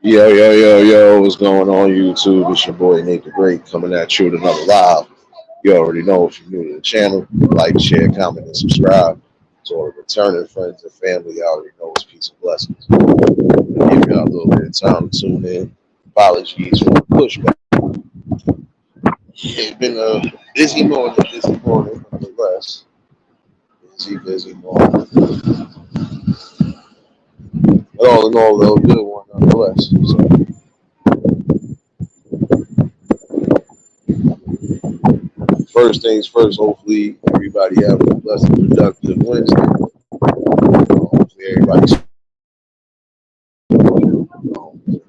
Yo, yo, yo, yo, what's going on YouTube? It's your boy Nate the Great coming at you with another live. You already know if you're new to the channel, like, share, comment, and subscribe. To all the returning friends and family, you already know it's peace and blessings. Give y'all a little bit of time to tune in. Apologies for the pushback. It's been a busy morning, nonetheless. Busy morning. But all in all, though, a good one, nonetheless. So, first things first, hopefully everybody have a blessed, productive Wednesday. Hopefully everybody's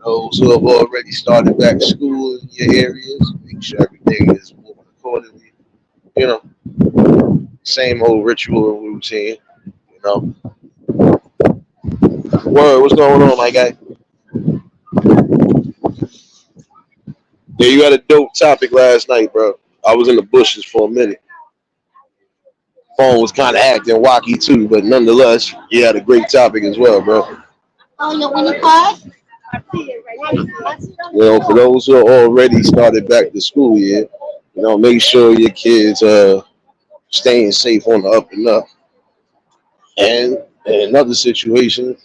those who have already started back school in your areas, make sure everything is moving accordingly. You know, same old ritual and routine. You know, word, what's going on, my guy? Yeah, you had a dope topic last night, bro. I was in the bushes for a minute. Phone was kind of acting wacky too, but nonetheless, you had a great topic as well, bro. Oh, you want to card? For those who are already started back to school, yeah, make sure your kids staying safe on the up and up. And in another situation,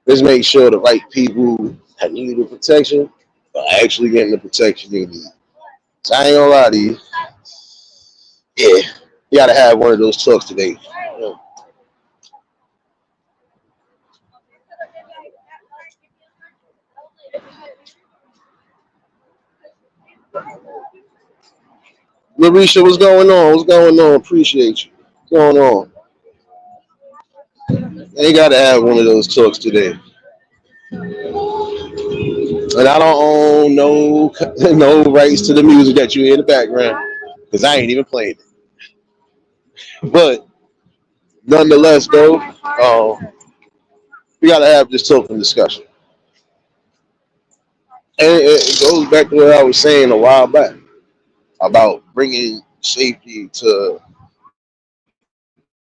let's make sure the right people that need the protection are actually getting the protection they need. So I ain't gonna lie to you. Yeah, you gotta have one of those talks today. Larisha, what's going on? What's going on? Appreciate you. What's going on? They gotta have one of those talks today. And I don't own no no rights to the music that you hear in the background because I ain't even playing it. But nonetheless, though, we gotta have this token discussion. And it goes back to what I was saying a while back about bringing safety to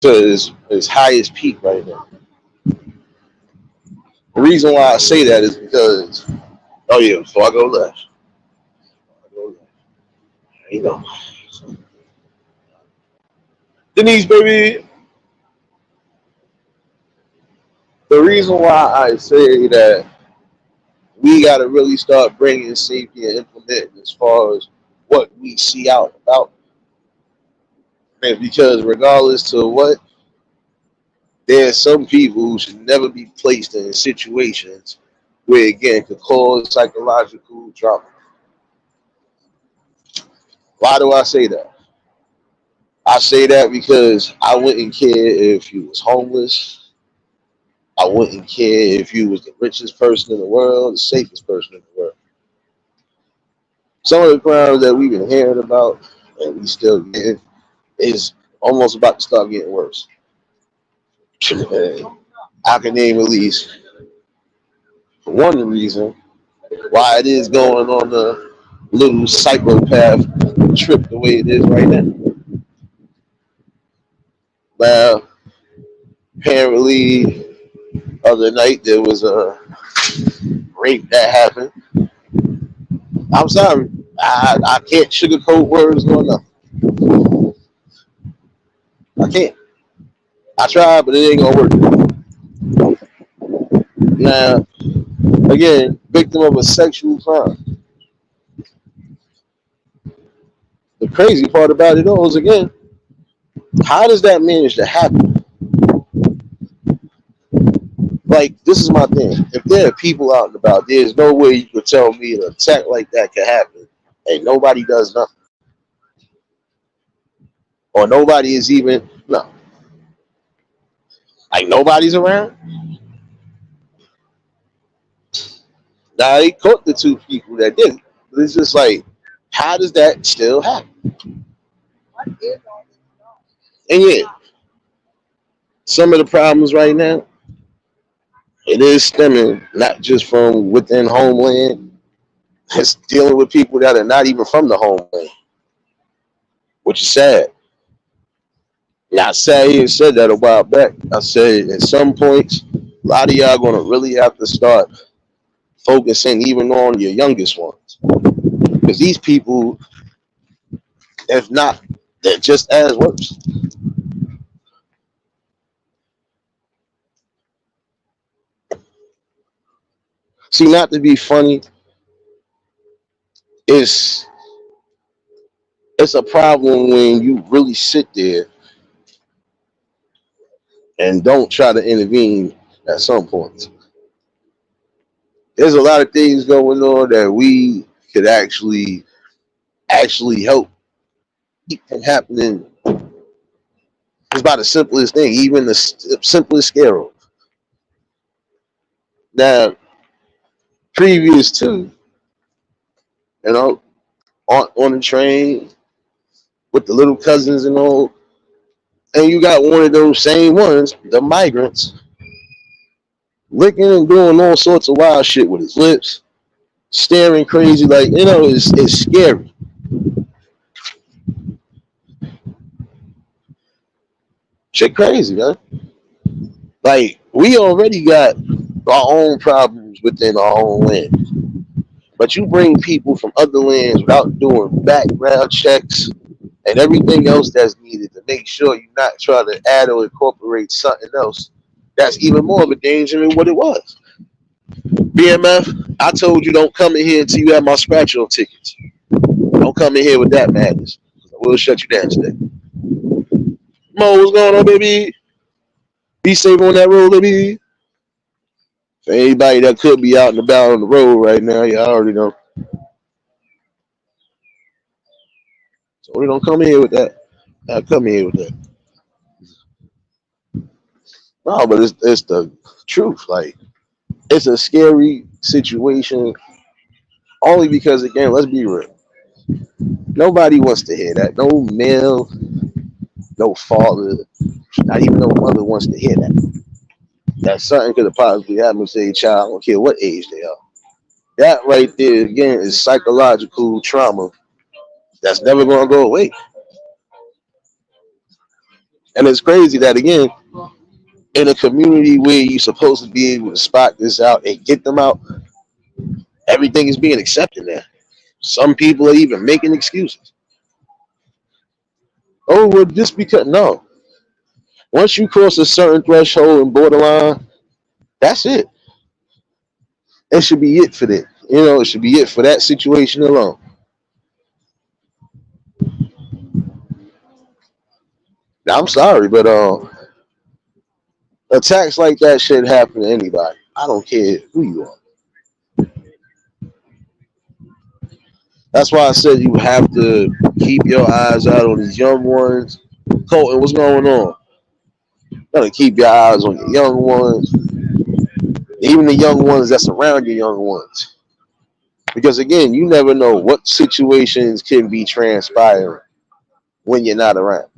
its highest peak right now. The reason why I say that is because, oh yeah, before I go left, you know, Denise, baby. The reason why I say that we got to really start bringing safety and implementing as far as what we see out about, and because regardless to what, there are some people who should never be placed in situations where again could cause psychological trauma. Why do I say that? I say that because I wouldn't care if you was homeless. I wouldn't care if you was the richest person in the world, the safest person in the world. Some of the crimes that we've been hearing about and we still get is almost about to start getting worse. I can name at least one reason why it is going on the little psychopath trip the way it is right now. Now, apparently, other night there was a rape that happened. I'm sorry, I can't sugarcoat words nor nothing. I can't. I tried, but it ain't gonna work. Now, again, victim of a sexual crime. The crazy part about it all is again, how does that manage to happen? Like, this is my thing. If there are people out and about, there's no way you could tell me an attack like that could happen and nobody does nothing. Or nobody is even, no, like nobody's around. Now, they caught the two people that did it. But it's just like, how does that still happen? And yeah, some of the problems right now, it is stemming not just from within homeland, it's dealing with people that are not even from the homeland, which is sad. Yeah, I sat here and said that a while back. I said at some points, a lot of y'all gonna really have to start focusing even on your youngest ones. Because these people, if not, they're just as worse. See, not to be funny, it's it's a problem when you really sit there and don't try to intervene at some point. There's a lot of things going on that we could actually help keep from happening. It's about the simplest thing, even the simplest scare. Now, previous to, you know, on the train with the little cousins and all, and you got one of those same ones, the migrants, licking and doing all sorts of wild shit with his lips, staring crazy, like, it's scary. Shit crazy, man. Like, we already got our own problems within our own land. But you bring people from other lands without doing background checks and everything else that's needed to make sure you're not trying to add or incorporate something else that's even more of a danger than what it was. BMF, I told you don't come in here until you have my scratch off tickets. Don't come in here with that madness. We'll shut you down today. Mo, what's going on, baby? Be safe on that road, baby. For anybody that could be out and about on the road right now, you already know. So we don't come in here with that. Not come in here with that. No, but it's the truth. Like, it's a scary situation only because, again, let's be real. Nobody wants to hear that. No male, no father, not even no mother wants to hear that. That something could have possibly happened to a child, I don't care what age they are. That right there, again, is psychological trauma that's never going to go away. And it's crazy that, again, in a community where you're supposed to be able to spot this out and get them out, everything is being accepted now. Some people are even making excuses. Oh, well, just because, no. Once you cross a certain threshold and borderline, that's it. It should be it for that. It should be it for that situation alone. Now, I'm sorry, but attacks like that should happen to anybody. I don't care who you are. That's why I said you have to keep your eyes out on these young ones. Colton, what's going on? You gotta keep your eyes on your young ones, even the young ones that's around your young ones. Because again, you never know what situations can be transpiring when you're not around.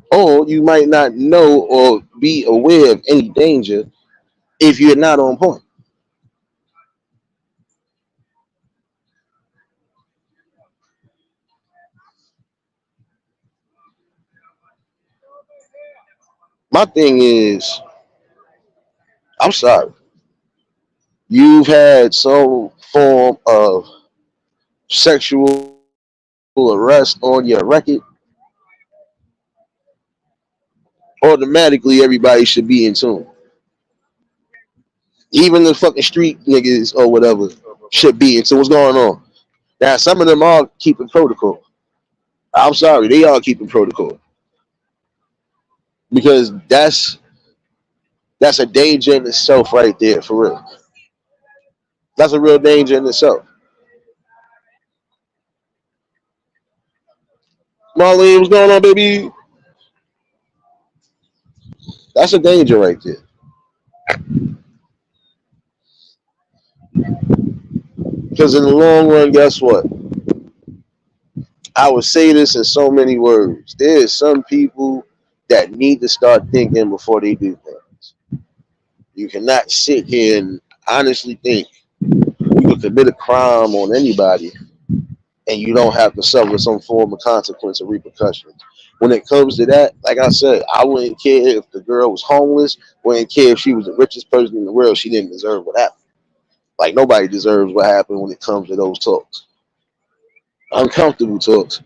Or you might not know or be aware of any danger if you're not on point. My thing is, I'm sorry, you've had some form of sexual arrest on your record, automatically everybody should be in tune. Even the fucking street niggas or whatever should be in tune. What's going on? Now, some of them are keeping protocol. I'm sorry, they are keeping protocol because that's a danger in itself right there, for real. That's a real danger in itself. Marlene, what's going on, baby? That's a danger right there. Because in the long run, guess what? I would say this in so many words. There is some people that need to start thinking before they do things. You cannot sit here and honestly think you can commit a crime on anybody and you don't have to suffer some form of consequence or repercussion. When it comes to that, like I said, I wouldn't care if the girl was homeless. Wouldn't care if she was the richest person in the world. She didn't deserve what happened. Like nobody deserves what happened when it comes to those talks, uncomfortable talks.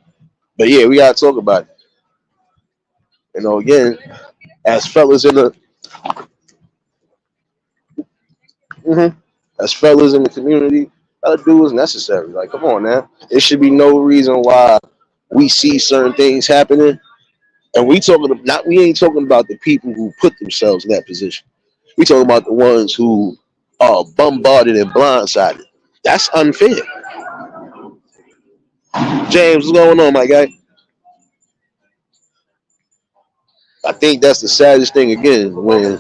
But yeah, we gotta talk about it. Again, as fellas in the mhm, as fellas in the community, gotta do what's necessary. Like, come on, man. There should be no reason why we see certain things happening, and we ain't talking about the people who put themselves in that position. We talking about the ones who are bombarded and blindsided. That's unfair. James, what's going on, my guy? I think that's the saddest thing again when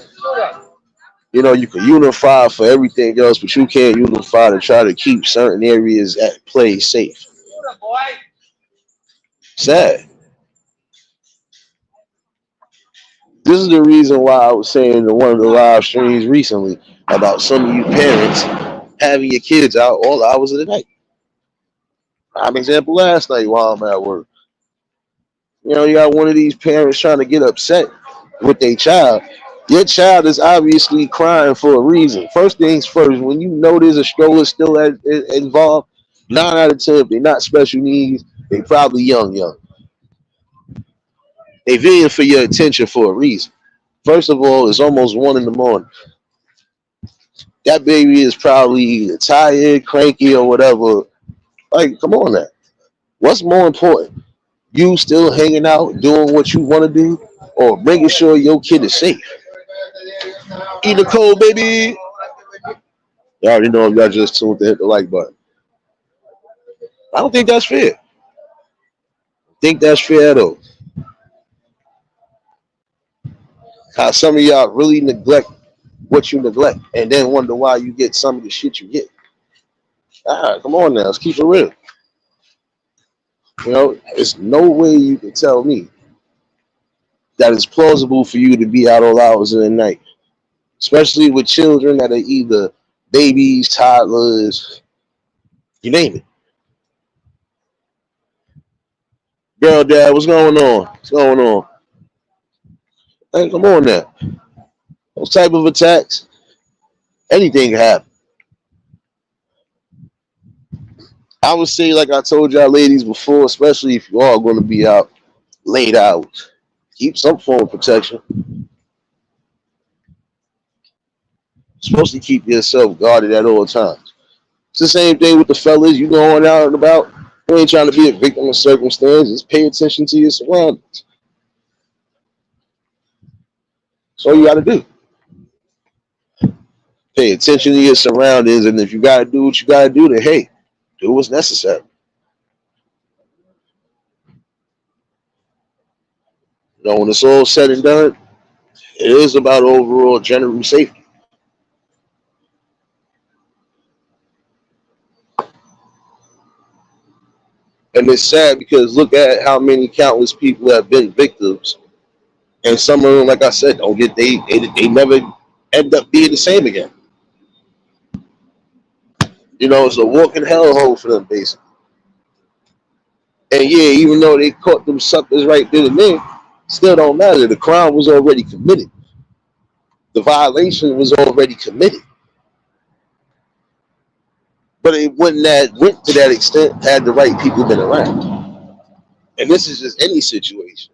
you can unify for everything else, but you can't unify to try to keep certain areas at play safe. Sad. This is the reason why I was saying in one of the live streams recently about some of you parents having your kids out all hours of the night. Prime example last night while I'm at work. You got one of these parents trying to get upset with their child. Your child is obviously crying for a reason. First things first, when you know there's a stroller still involved, 9 out of 10, if they're not special needs, they probably young. They vying for your attention for a reason. First of all, it's almost 1 in the morning. That baby is probably either tired, cranky, or whatever. Like, come on now. What's more important? You still hanging out, doing what you want to do, or making sure your kid is safe? Eat the cold, baby. Y'all already know if y'all just tuned to hit the like button. I don't think that's fair. Think that's fair though. How some of y'all really neglect what you neglect, and then wonder why you get some of the shit you get. All right, come on now, let's keep it real. It's no way you can tell me that it's plausible for you to be out all hours of the night, especially with children that are either babies, toddlers, you name it. Girl, dad, what's going on? What's going on? Hey, come on now. Those type of attacks, anything can happen. I would say, like I told y'all ladies before, especially if you are going to be out late hours, keep some form of protection. You're supposed to keep yourself guarded at all times. It's the same thing with the fellas. You going out and about. You ain't trying to be a victim of circumstances. Pay attention to your surroundings. That's all you got to do. Pay attention to your surroundings, and if you got to do what you got to do, then hey, do what's necessary. When it's all said and done, it is about overall general safety. And it's sad because look at how many countless people have been victims, and some of them, like I said, don't get they never end up being the same again. It's a walking hellhole for them, basically. And yeah, even though they caught them suckers right then and there, still don't matter. The crime was already committed. The violation was already committed. But it wouldn't that went to that extent had the right people been around. And this is just any situation.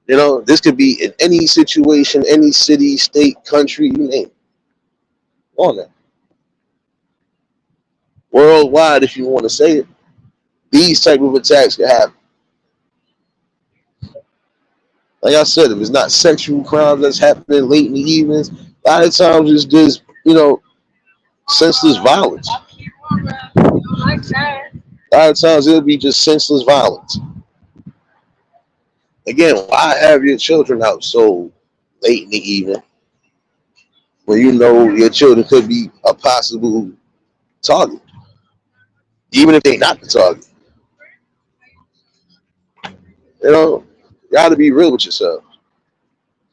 This could be in any situation, any city, state, country, you name it. On that. Worldwide, if you want to say it, these type of attacks can happen. Like I said, if it's not sexual crimes that's happening late in the evenings, a lot of times it's just, senseless violence. A lot of times it'll be just senseless violence. Again, why have your children out so late in the evening when you know your children could be a possible target, even if they're not the target? You got to be real with yourself.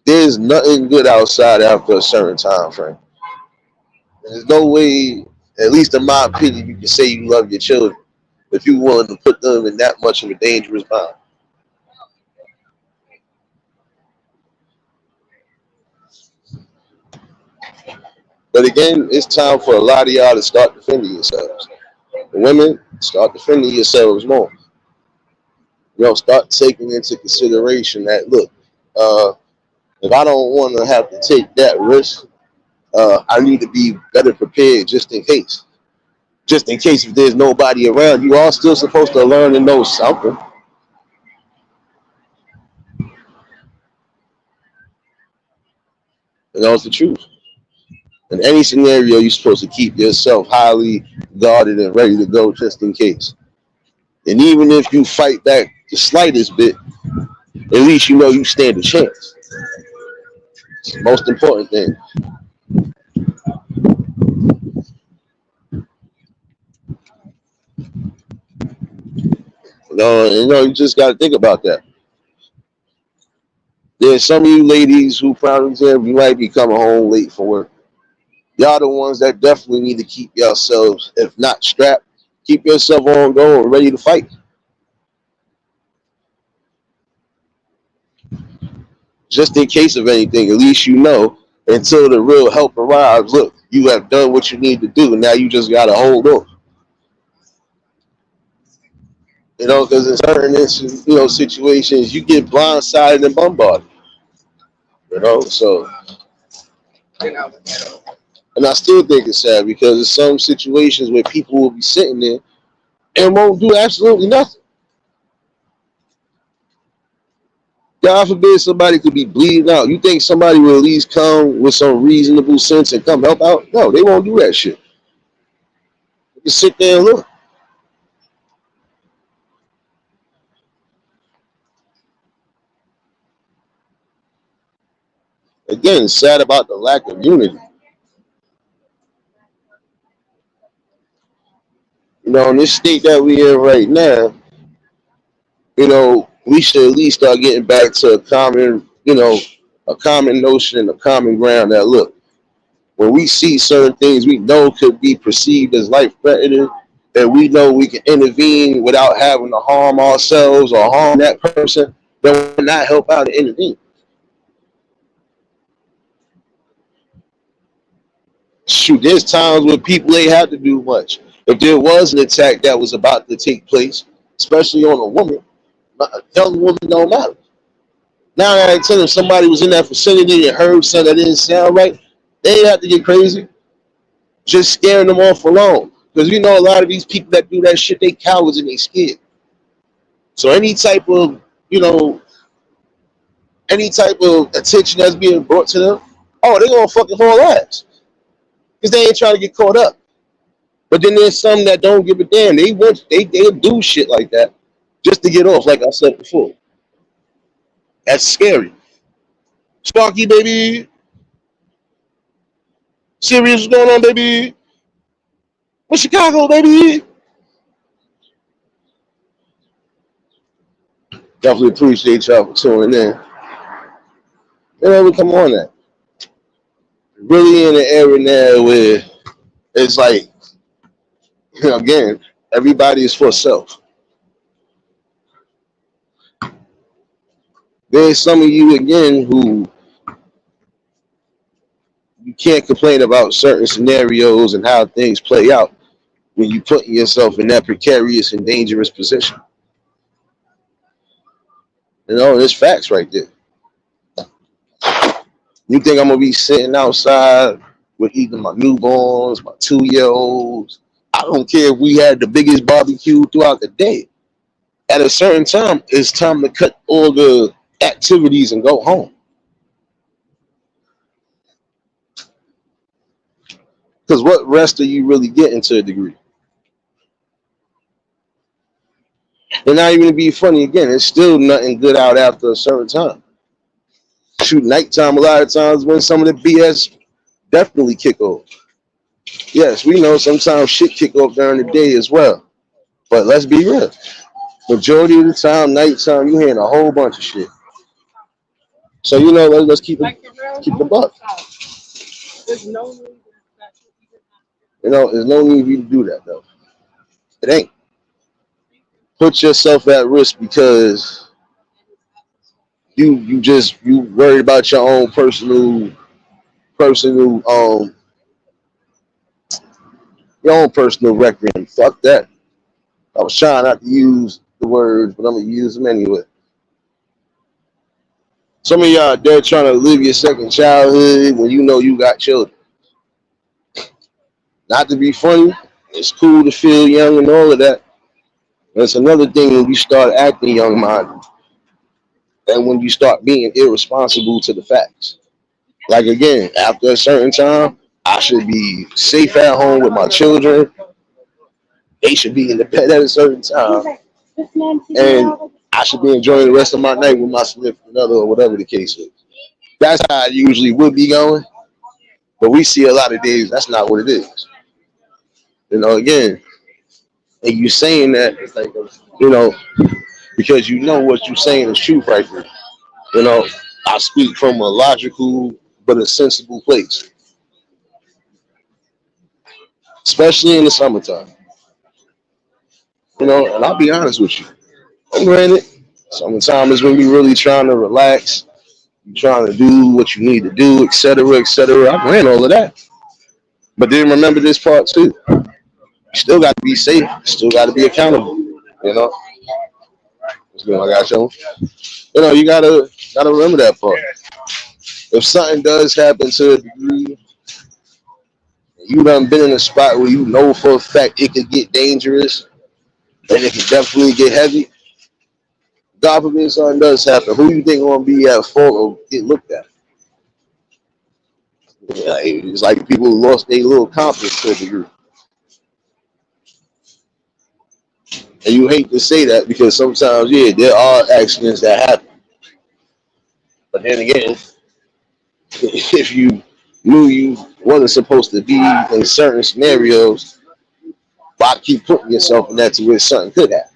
There's nothing good outside after a certain time frame. There's no way, at least in my opinion, you can say you love your children if you're willing to put them in that much of a dangerous bind. But again, it's time for a lot of y'all to start defending yourselves. The women, start defending yourselves more. Start taking into consideration that look, uh, if I don't want to have to take that risk, I need to be better prepared just in case. Just in case if there's nobody around, you are still supposed to learn and know something. It's the truth. In any scenario, you're supposed to keep yourself highly guarded and ready to go just in case. And even if you fight back the slightest bit, at least you know you stand a chance. It's the most important thing. You just got to think about that. There's some of you ladies who, for example, you might be coming home late from work. Y'all the ones that definitely need to keep yourselves, if not strapped, keep yourself on go and ready to fight. Just in case of anything, at least you know until the real help arrives, look, you have done what you need to do. Now you just got to hold on. Because in certain situations, you get blindsided and bombarded. So, and I still think it's sad because there's some situations where people will be sitting there and won't do absolutely nothing. God forbid somebody could be bleeding out. You think somebody will at least come with some reasonable sense and come help out? No, they won't do that shit. They just sit there and look. Again, it's sad about the lack of unity. In this state that we in right now, we should at least start getting back to a common notion, a common ground that look, when we see certain things we know could be perceived as life threatening, and we know we can intervene without having to harm ourselves or harm that person, then we'll not help out and intervene. Shoot, there's times when people ain't have to do much. If there was an attack that was about to take place, especially on a woman, tell the woman don't matter. Now that I tell if somebody was in that vicinity and heard something that didn't sound right, they didn't have to get crazy. Just scaring them off alone. Because a lot of these people that do that shit, they cowards and they scared. So any type of attention that's being brought to them, oh, they're gonna fucking haul ass. Because they ain't trying to get caught up. But then there's some that don't give a damn. They'll do shit like that just to get off, like I said before. That's scary. Sparky, baby. Serious, what's going on, baby? What's Chicago, baby? Definitely appreciate y'all for tuning in. We come on that. Really in an era now where it's like, again, everybody is for self. There's some of you again who you can't complain about certain scenarios and how things play out when you put yourself in that precarious and dangerous position. There's facts right there. You think I'm gonna be sitting outside with either my newborns, my 2-year-olds? I don't care if we had the biggest barbecue throughout the day. At a certain time, it's time to cut all the activities and go home. Because what rest are you really getting to a degree? And not even to be funny again, it's still nothing good out after a certain time. Shoot, nighttime a lot of times when some of the BS definitely kick off. Yes, we know sometimes shit kick off during the day as well. But let's be real. Majority of the time, nighttime, you hearing a whole bunch of shit. So let's keep the buck. There's no need for you to do that though. It ain't. Put yourself at risk because you worried about your own personal your own personal requiem. Fuck that. I was trying not to use the words, but I'm gonna use them anyway. Some of y'all there trying to live your second childhood when you know you got children. Not to be funny, it's cool to feel young and all of that. But it's another thing when you start acting young minded and when you start being irresponsible to the facts. Like again, after a certain time, I should be safe at home with my children. They should be in the bed at a certain time, and I should be enjoying the rest of my night with my significant other or whatever the case is. That's how I usually would be going, but we see a lot of days that's not what it is. Again, and you saying that, you know, because you know what you're saying is truth right there. You know, I speak from a logical but a sensible place, especially in the summertime. And I'll be honest with you. Granted, summertime is when we really trying to relax, you trying to do what you need to do, etc., etc. I ran all of that, but then remember this part too. You still got to be safe. Still got to be accountable. You know, what's going on, I got you. You gotta remember that part. If something does happen to a degree, you done been in a spot where you know for a fact it could get dangerous and it could definitely get heavy. God forbid something does happen. Who you think gonna be at fault or get looked at? Yeah, it's like people lost their little confidence to a degree. And you hate to say that because sometimes, yeah, there are accidents that happen. But then again, if you knew you wasn't supposed to be in certain scenarios, why keep putting yourself in that to where something could happen?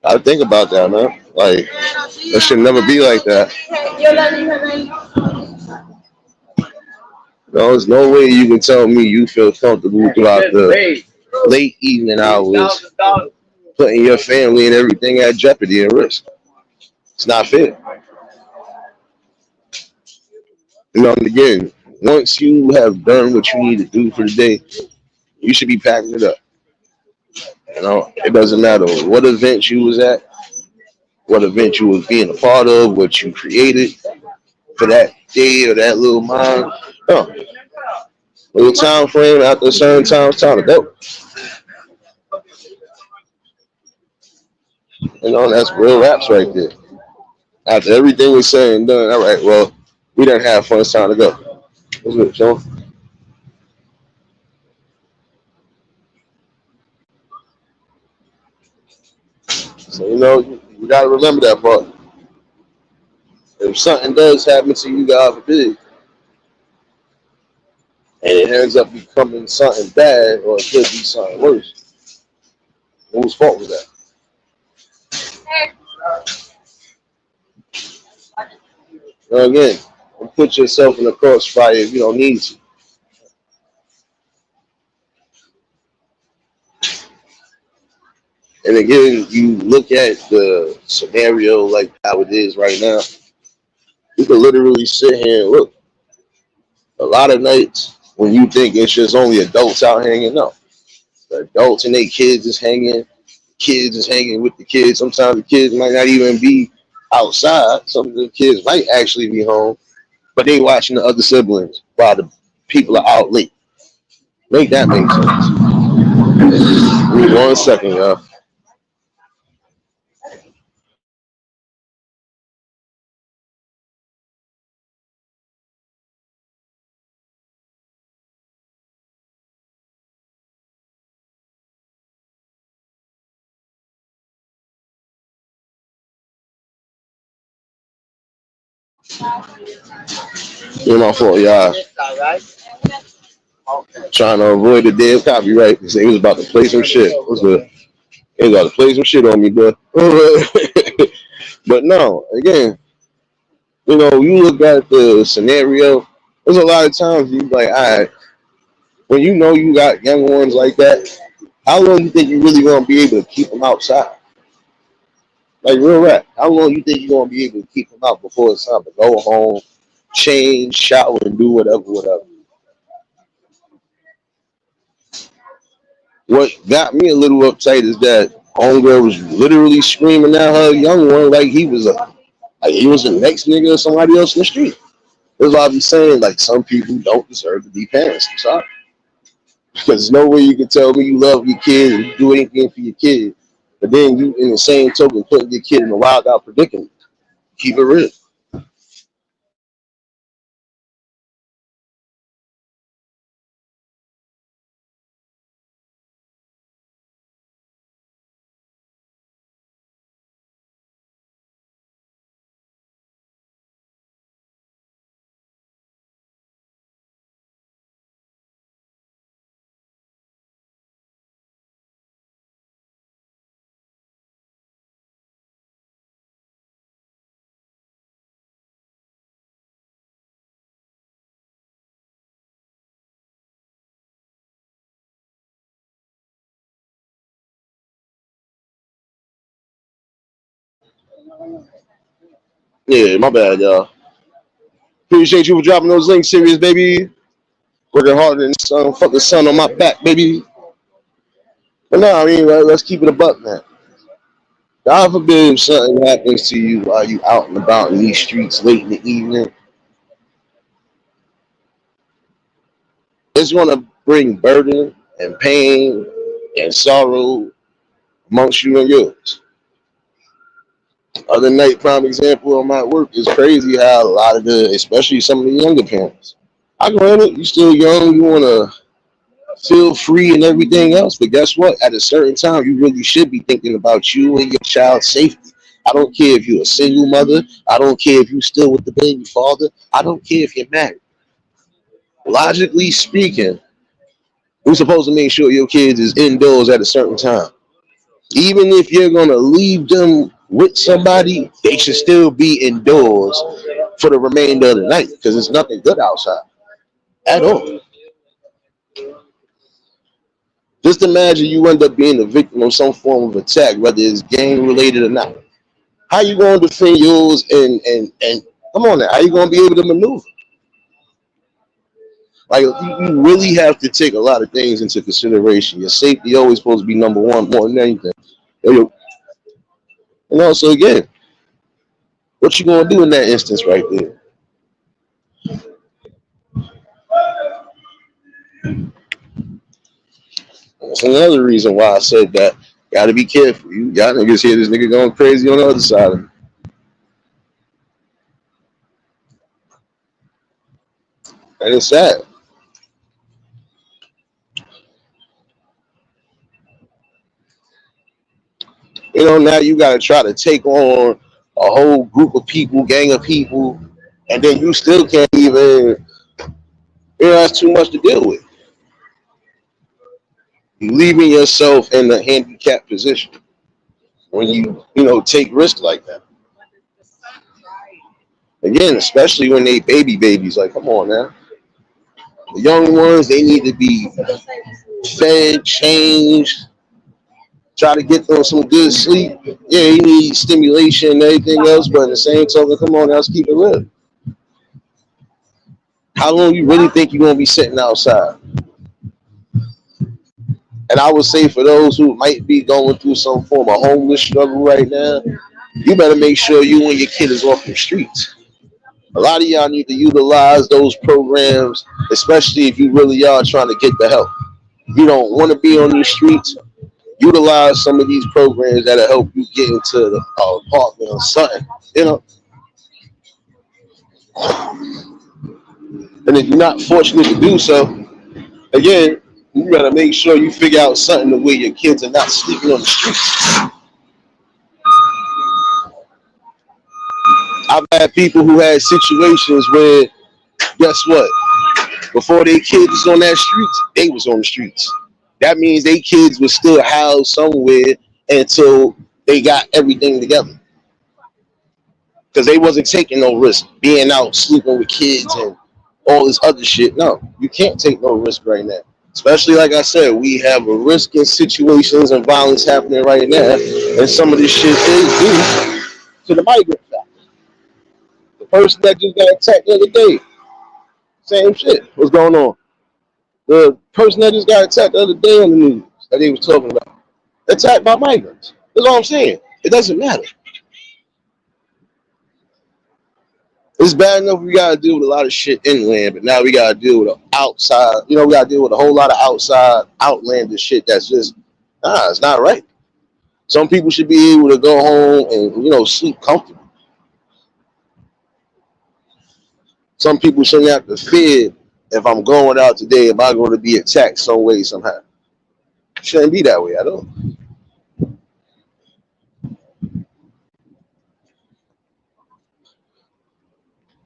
I think about that, man. Like, it should never be like that. There's no way you can tell me you feel comfortable throughout the late evening hours, putting your family and everything at jeopardy and risk. It's not fair. And again, once you have done what you need to do for the day, you should be packing it up. It doesn't matter what event you was at, what event you was being a part of, what you created for that day or that little mind. No, little time frame after a certain time, it's time to go. That's real raps right there. After everything was said and done, all right, well, we didn't have fun. It's time to go. What's good, Sean? So you got to remember that part. If something does happen to you, God forbid, and it ends up becoming something bad, or it could be something worse, whose fault was that? Again, don't put yourself in a crossfire if you don't need to. And again, you look at the scenario like how it is right now. You can literally sit here and look. A lot of nights when you think it's just only adults out hanging, no. The adults and their kids is hanging. Kids is hanging with the kids. Sometimes the kids might not even be outside. Some of the kids might actually be home, but they watching the other siblings while the people are out late. Make that make sense. Give me 1 second, y'all. It's my fault, y'all. Trying to avoid the damn copyright because they was about to play some shit. What's good? They was about to play some shit on me, bro. But no, again, you look at the scenario. There's a lot of times you like, all right, when you know you got young ones like that, how long you think you really gonna be able to keep them outside? Like real rap, how long you think you gonna be able to keep them out before it's time to go home? change, shower, and do whatever. What got me a little uptight is that homegirl was literally screaming at her young one like he was the next nigga or somebody else in the street. That's why I be saying like some people don't deserve to be parents. I'm sorry. Because there's no way you can tell me you love your kid and you do anything for your kid, but then you in the same token putting your kid in a wild out predicament. Keep it real. Yeah, my bad, y'all. Appreciate you for dropping those links, serious baby. Working harder than the sun, fuck the sun on my back, baby. But no, I mean, let's keep it a buck, man. God forbid if something happens to you while you out and about in these streets late in the evening, it's gonna bring burden and pain and sorrow amongst you and yours. Other night, prime example of my work is crazy how a lot of especially some of the younger parents. I granted, you still young, you wanna feel free and everything else. But guess what? At a certain time, you really should be thinking about you and your child's safety. I don't care if you're a single mother. I don't care if you're still with the baby father. I don't care if you're married. Logically speaking, you're supposed to make sure your kids is indoors at a certain time. Even if you're gonna leave them with somebody, they should still be indoors for the remainder of the night because there's nothing good outside at all. Just imagine you end up being a victim of some form of attack, whether it's gang related or not. How you gonna defend yours and come on now, how you gonna be able to maneuver? Like you really have to take a lot of things into consideration. Your safety always supposed to be number one more than anything. And also again, what you gonna do in that instance right there? That's another reason why I said that. Gotta be careful. Y'all niggas hear this nigga going crazy on the other side of me. And it's sad. Now you gotta try to take on a whole group of people, gang of people, and then you still can't even, that's too much to deal with. You leaving yourself in a handicapped position when take risks like that. Again, especially when they babies, like, come on now. The young ones, they need to be fed, changed, try to get them some good sleep. Yeah, you need stimulation and everything else, but in the same token, come on now, let's keep it real. How long you really think you're gonna be sitting outside? And I would say for those who might be going through some form of homeless struggle right now, you better make sure you and your kid is off the streets. A lot of y'all need to utilize those programs, especially if you really are trying to get the help. If you don't want to be on these streets, utilize some of these programs that'll help you get into the apartment or something. And if you're not fortunate to do so, again, you gotta make sure you figure out something the way your kids are not sleeping on the streets. I've had people who had situations where, guess what? Before their kids was on that streets, they was on the streets. That means they kids were still housed somewhere until they got everything together. Because they wasn't taking no risk being out sleeping with kids and all this other shit. No, you can't take no risk right now. Especially like I said, we have a risk in situations and violence happening right now, and some of this shit is due to the migrant factor. The person that just got attacked the other day, same shit. What's going on? The person that just got attacked the other day on the news that they was talking about, attacked by migrants. That's all I'm saying. It doesn't matter. It's bad enough we gotta deal with a lot of shit inland, but now we gotta deal with outside. You know, we gotta deal with a whole lot of outside, outlandish shit that's just it's not right. Some people should be able to go home and sleep comfortably. Some people shouldn't have to fear if I'm going out today, am I going to be attacked some way somehow? It shouldn't be that way. I don't.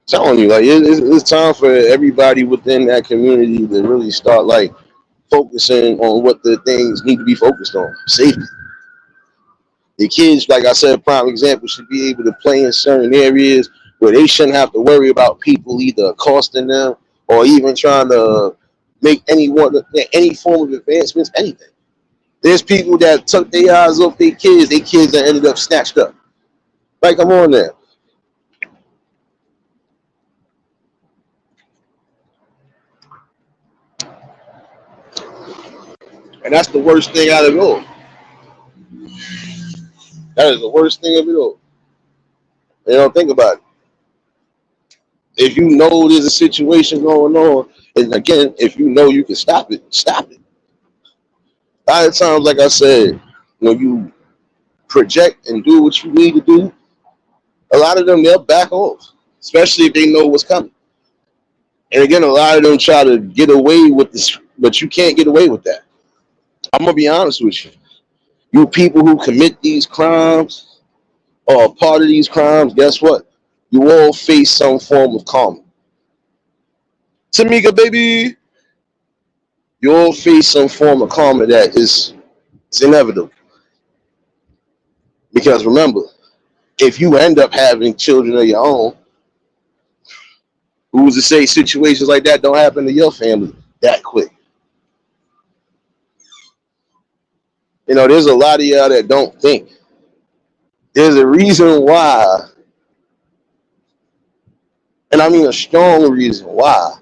Telling you, like it's time for everybody within that community to really start like focusing on what the things need to be focused on. Safety. The kids, like I said, prime example, should be able to play in certain areas where they shouldn't have to worry about people either accosting them or even trying to make any form of advancements, anything. There's people that took their eyes off their kids that ended up snatched up. Like, come on now. And that's the worst thing out of it all. That is the worst thing of it all. Think about it. If you know there's a situation going on, and again, if you know you can stop it, stop it. A lot of times, like I said, when you project and do what you need to do, a lot of them they'll back off, especially if they know what's coming. And again, a lot of them try to get away with this, but you can't get away with that. I'm gonna be honest with you. You people who commit these crimes or are part of these crimes, guess what? You all face some form of karma. Tamika, baby, you all face some form of karma that is it's inevitable. Because remember, if you end up having children of your own, who's to say situations like that don't happen to your family that quick? There's a lot of y'all that don't think. There's a reason why, and I mean a strong reason why,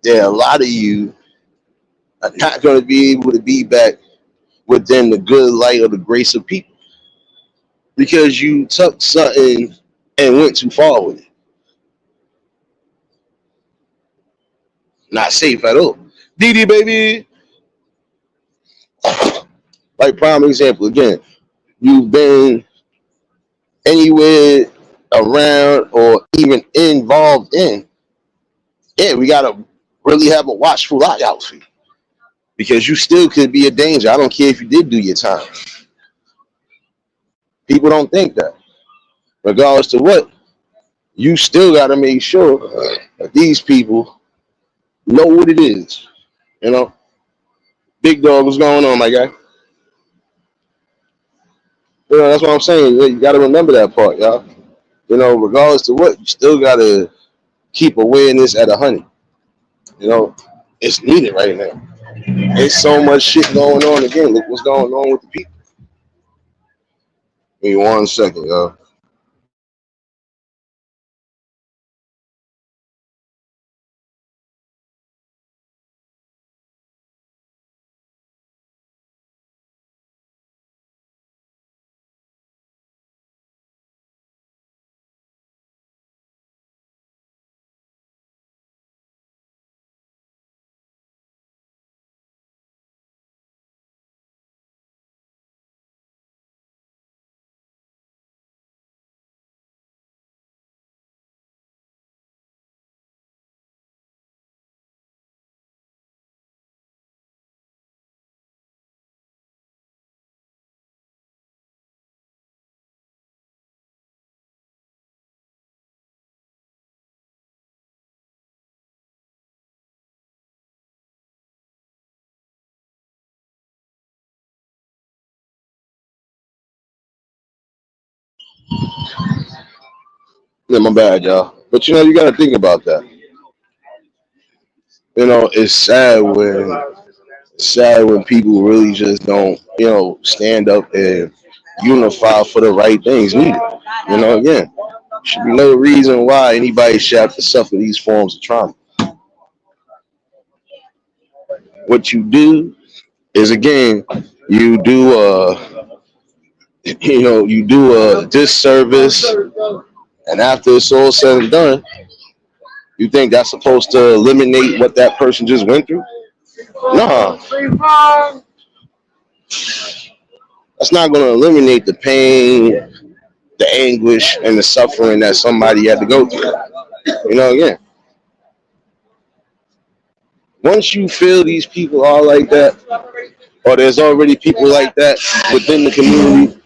there are a lot of you are not going to be able to be back within the good light or the grace of people because you took something and went too far with it. Not safe at all. Didi, baby. Like prime example again, you've been anywhere around or even involved in, we gotta really have a watchful eye out for you because you still could be a danger. I don't care if you did do your time. People don't think that. Regardless to what, you still gotta make sure that these people know what it is. You know, big dog, what's going on, my guy? That's what I'm saying. You gotta remember that part, y'all. Regardless to what, you still gotta keep awareness at 100. You know, it's needed right now. There's so much shit going on. Again, look what's going on with the people. Give me 1 second, y'all. Yeah, my bad, y'all. But you gotta think about that. It's sad when people really just don't, stand up and unify for the right things needed. Again. Should be no reason why anybody should have to suffer these forms of trauma. What you do is again, you do you do a disservice, and after it's all said and done, you think that's supposed to eliminate what that person just went through? No, that's not going to eliminate the pain, the anguish, and the suffering that somebody had to go through. Again, once you feel these people are like that, or there's already people like that within the community,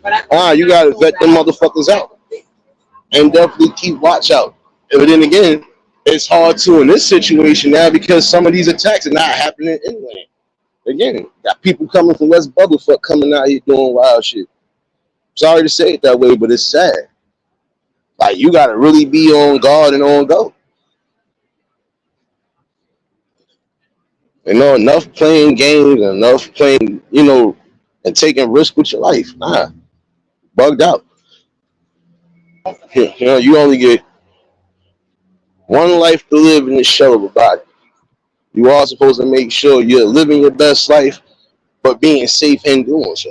you got to vet them motherfuckers out and definitely keep watch out. But then again, it's hard to in this situation now because some of these attacks are not happening anyway. Again, got people coming from West Bubblefuck coming out here doing wild shit. Sorry to say it that way, but it's sad. Like, you got to really be on guard and on go. Enough playing games, enough playing, and taking risks with your life. Nah, bugged out. You only get one life to live in this shell of a body. You are supposed to make sure you're living your best life, but being safe in doing so.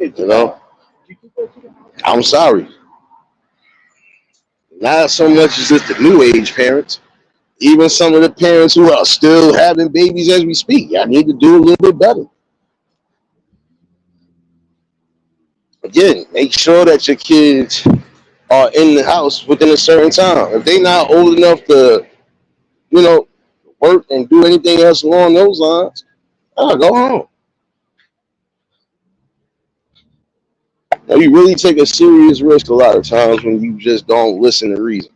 You know, I'm sorry. Not so much as just the new age parents. Even some of the parents who are still having babies as we speak. I need to do a little bit better. Again, make sure that your kids are in the house within a certain time. If they're not old enough to, work and do anything else along those lines, go home. Now, you really take a serious risk a lot of times when you just don't listen to reason.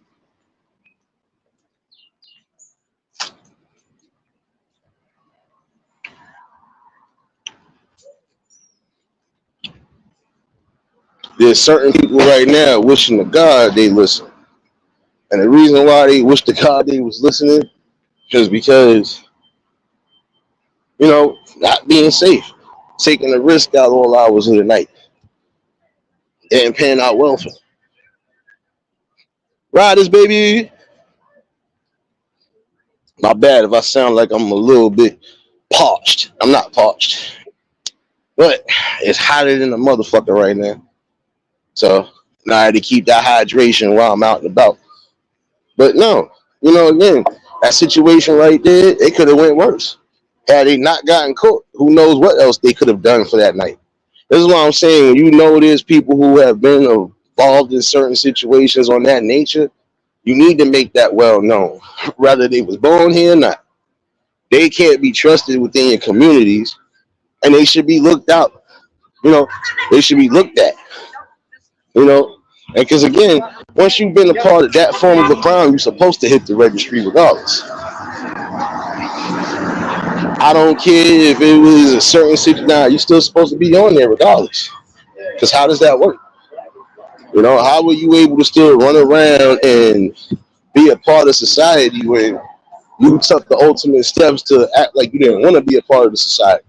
There's certain people right now wishing to God they listen. And the reason why they wish to God they was listening is because, not being safe, taking a risk out all hours of the night, and paying out well for them. Riders, baby. My bad if I sound like I'm a little bit parched. I'm not parched. But it's hotter than a motherfucker right now. So now I had to keep that hydration while I'm out and about. But no, again, that situation right there, it could have went worse. Had they not gotten caught, who knows what else they could have done for that night. This is what I'm saying. There's people who have been involved in certain situations on that nature. You need to make that well known, whether they was born here or not. They can't be trusted within your communities, and they should be looked out. They should be looked at. And because again, once you've been a part of that form of a crime, you're supposed to hit the registry regardless. I don't care if it was a certain city. Now you're still supposed to be on there regardless. Because how does that work? How were you able to still run around and be a part of society when you took the ultimate steps to act like you didn't want to be a part of the society?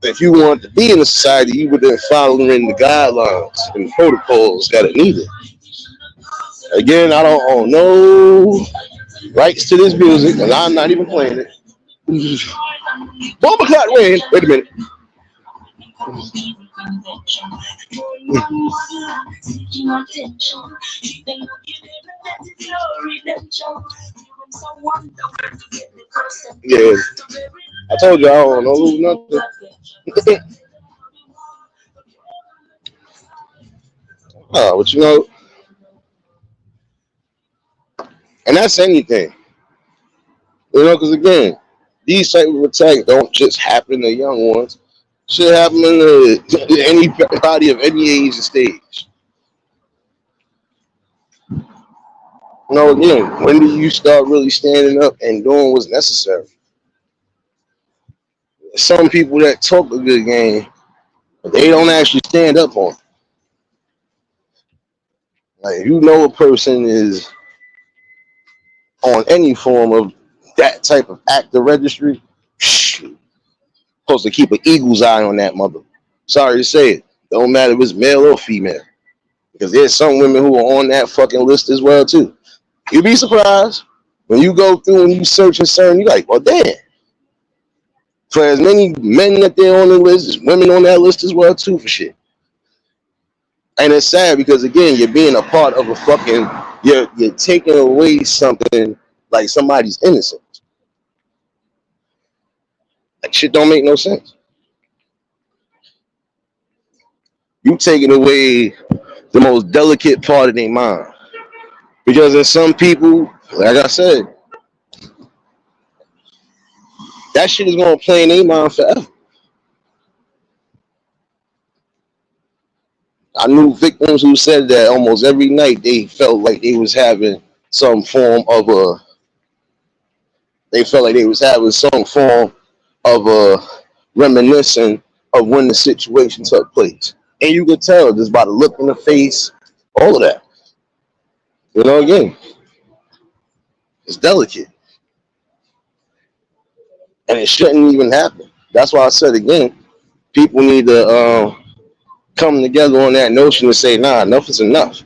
If you wanted to be in the society, you would have been following the guidelines and protocols that are needed. Again, I don't own no rights to this music, and I'm not even playing it. Bomba Clot Wayne. Wait a minute. Yeah, I told you I don't know nothing. But and that's anything. Because again, these type of attacks don't just happen to young ones. Shit happen to anybody of any age and stage. Again, when do you start really standing up and doing what's necessary? Some people that talk a good game, but they don't actually stand up on it. Like, if a person is on any form of that type of active registry, supposed to keep an eagle's eye on that mother. Sorry to say it. Don't matter if it's male or female. Because there's some women who are on that fucking list as well too. You'd be surprised when you go through and you search and certain, you're like, well, damn. For as many men that they're on the list, there's women on that list as well too for shit. And it's sad because again, you're being a part of a fucking, you're taking away something like somebody's innocence. Like shit don't make no sense. You taking away the most delicate part of their mind. Because in some people, like I said, that shit is gonna play in their mind forever. I knew victims who said that almost every night they felt like they was having some form of a they felt like they was having some form of a reminiscing of when the situation took place. And you could tell just by the look in the face, all of that. You know, again, it's delicate. And it shouldn't even happen. That's why I said again, people need to come together on that notion to say, nah, enough is enough.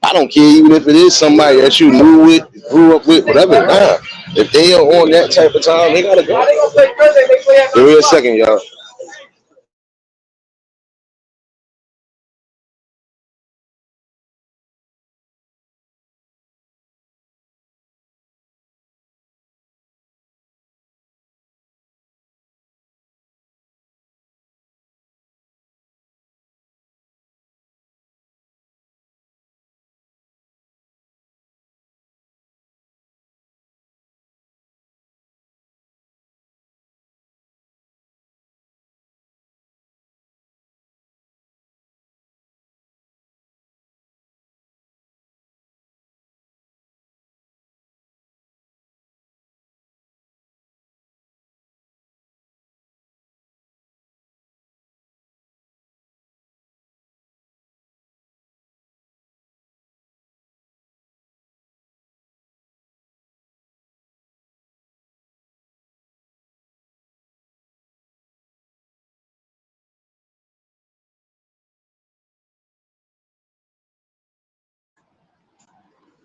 I don't care even if it is somebody that you knew with, grew up with, whatever. Nah, if they are on that type of time, they gotta go. Give me a second, y'all.